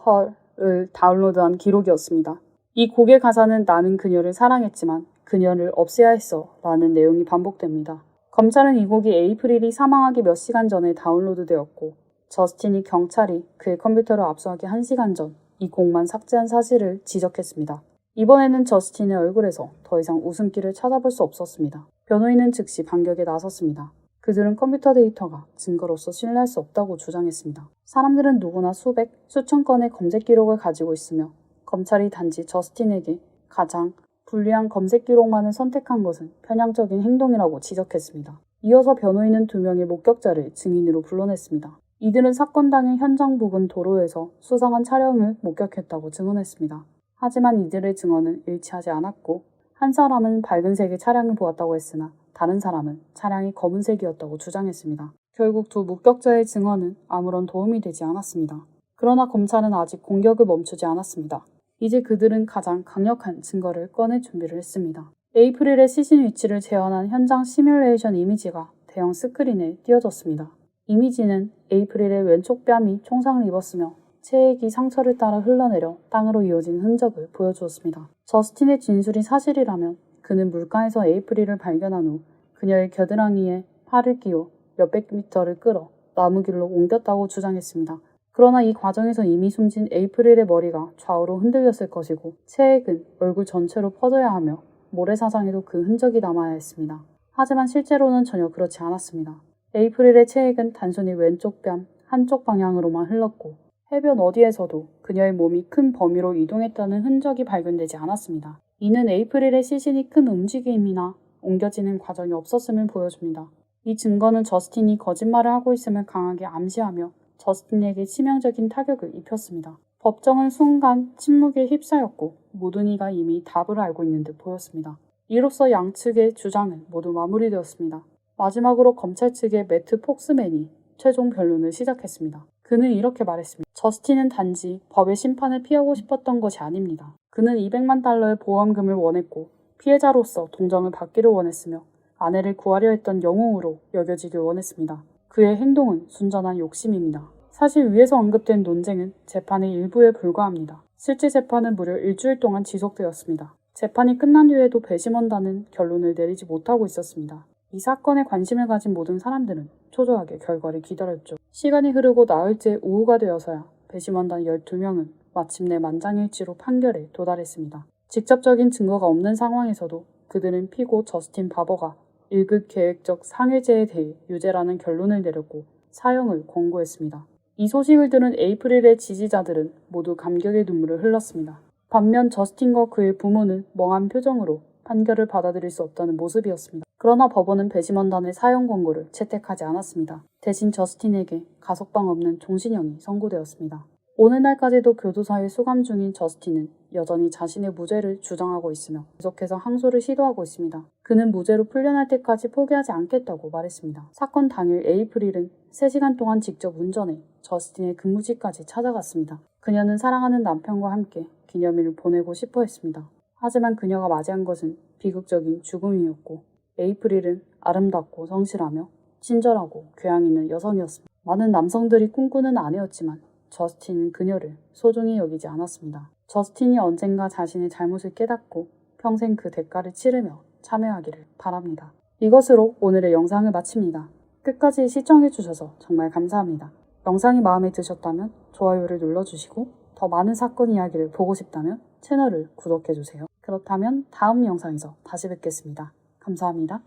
Her를 다운로드한 기록이었습니다. 이 곡의 가사는 나는 그녀를 사랑했지만 그녀를 없애야 했어 라는 내용이 반복됩니다. 검찰은 이 곡이 에이프릴이 사망하기 몇 시간 전에 다운로드되었고 저스틴이 경찰이 그의 컴퓨터를 압수하기 1시간 전 이 곡만 삭제한 사실을 지적했습니다. 이번에는 저스틴의 얼굴에서 더 이상 웃음기를 찾아볼 수 없었습니다. 변호인은 즉시 반격에 나섰습니다. 그들은 컴퓨터 데이터가 증거로서 신뢰할 수 없다고 주장했습니다. 사람들은 누구나 수백, 수천 건의 검색 기록을 가지고 있으며 검찰이 단지 저스틴에게 가장 불리한 검색 기록만을 선택한 것은 편향적인 행동이라고 지적했습니다. 이어서 변호인은 2명의 목격자를 증인으로 불러냈습니다. 이들은 사건 당일 현장 부근 도로에서 수상한 차량을 목격했다고 증언했습니다. 하지만 이들의 증언은 일치하지 않았고 한 사람은 밝은색의 차량을 보았다고 했으나 다른 사람은 차량이 검은색이었다고 주장했습니다. 결국 두 목격자의 증언은 아무런 도움이 되지 않았습니다. 그러나 검찰은 아직 공격을 멈추지 않았습니다. 이제 그들은 가장 강력한 증거를 꺼낼 준비를 했습니다. 에이프릴의 시신 위치를 재현한 현장 시뮬레이션 이미지가 대형 스크린에 띄워졌습니다. 이미지는 에이프릴의 왼쪽 뺨이 총상을 입었으며 체액이 상처를 따라 흘러내려 땅으로 이어진 흔적을 보여주었습니다. 저스틴의 진술이 사실이라면 그는 물가에서 에이프릴을 발견한 후 그녀의 겨드랑이에 팔을 끼워 몇백 미터를 끌어 나무길로 옮겼다고 주장했습니다. 그러나 이 과정에서 이미 숨진 에이프릴의 머리가 좌우로 흔들렸을 것이고 체액은 얼굴 전체로 퍼져야 하며 모래사장에도 그 흔적이 남아야 했습니다. 하지만 실제로는 전혀 그렇지 않았습니다. 에이프릴의 체액은 단순히 왼쪽 뺨 한쪽 방향으로만 흘렀고 해변 어디에서도 그녀의 몸이 큰 범위로 이동했다는 흔적이 발견되지 않았습니다. 이는 에이프릴의 시신이 큰 움직임이나 옮겨지는 과정이 없었음을 보여줍니다. 이 증거는 저스틴이 거짓말을 하고 있음을 강하게 암시하며 저스틴에게 치명적인 타격을 입혔습니다. 법정은 순간 침묵에 휩싸였고 모든 이가 이미 답을 알고 있는 듯 보였습니다. 이로써 양측의 주장은 모두 마무리되었습니다. 마지막으로 검찰 측의 매트 폭스맨이 최종 변론을 시작했습니다. 그는 이렇게 말했습니다. 저스틴은 단지 법의 심판을 피하고 싶었던 것이 아닙니다. 그는 200만 달러의 보험금을 원했고 피해자로서 동정을 받기를 원했으며 아내를 구하려 했던 영웅으로 여겨지길 원했습니다. 그의 행동은 순전한 욕심입니다. 사실 위에서 언급된 논쟁은 재판의 일부에 불과합니다. 실제 재판은 무려 일주일 동안 지속되었습니다. 재판이 끝난 후에도 배심원단은 결론을 내리지 못하고 있었습니다. 이 사건에 관심을 가진 모든 사람들은 초조하게 결과를 기다렸죠. 시간이 흐르고 나흘째 오후가 되어서야 배심원단 12명은 마침내 만장일치로 판결에 도달했습니다. 직접적인 증거가 없는 상황에서도 그들은 피고 저스틴 바버가 1급 계획적 상해죄에 대해 유죄라는 결론을 내렸고 사형을 권고했습니다. 이 소식을 들은 에이프릴의 지지자들은 모두 감격의 눈물을 흘렸습니다. 반면 저스틴과 그의 부모는 멍한 표정으로 판결을 받아들일 수 없다는 모습이었습니다. 그러나 법원은 배심원단의 사형 권고를 채택하지 않았습니다. 대신 저스틴에게 가석방 없는 종신형이 선고되었습니다. 오늘날까지도 교도소에 수감 중인 저스틴은 여전히 자신의 무죄를 주장하고 있으며 계속해서 항소를 시도하고 있습니다. 그는 무죄로 풀려날 때까지 포기하지 않겠다고 말했습니다. 사건 당일 에이프릴은 3시간 동안 직접 운전해 저스틴의 근무지까지 찾아갔습니다. 그녀는 사랑하는 남편과 함께 기념일을 보내고 싶어 했습니다. 하지만 그녀가 맞이한 것은 비극적인 죽음이었고 에이프릴은 아름답고 성실하며 친절하고 교양 있는 여성이었습니다. 많은 남성들이 꿈꾸는 아내였지만 저스틴은 그녀를 소중히 여기지 않았습니다. 저스틴이 언젠가 자신의 잘못을 깨닫고 평생 그 대가를 치르며 참여하기를 바랍니다. 이것으로 오늘의 영상을 마칩니다. 끝까지 시청해주셔서 정말 감사합니다. 영상이 마음에 드셨다면 좋아요를 눌러주시고 더 많은 사건 이야기를 보고 싶다면 채널을 구독해주세요. 그렇다면 다음 영상에서 다시 뵙겠습니다. 감사합니다.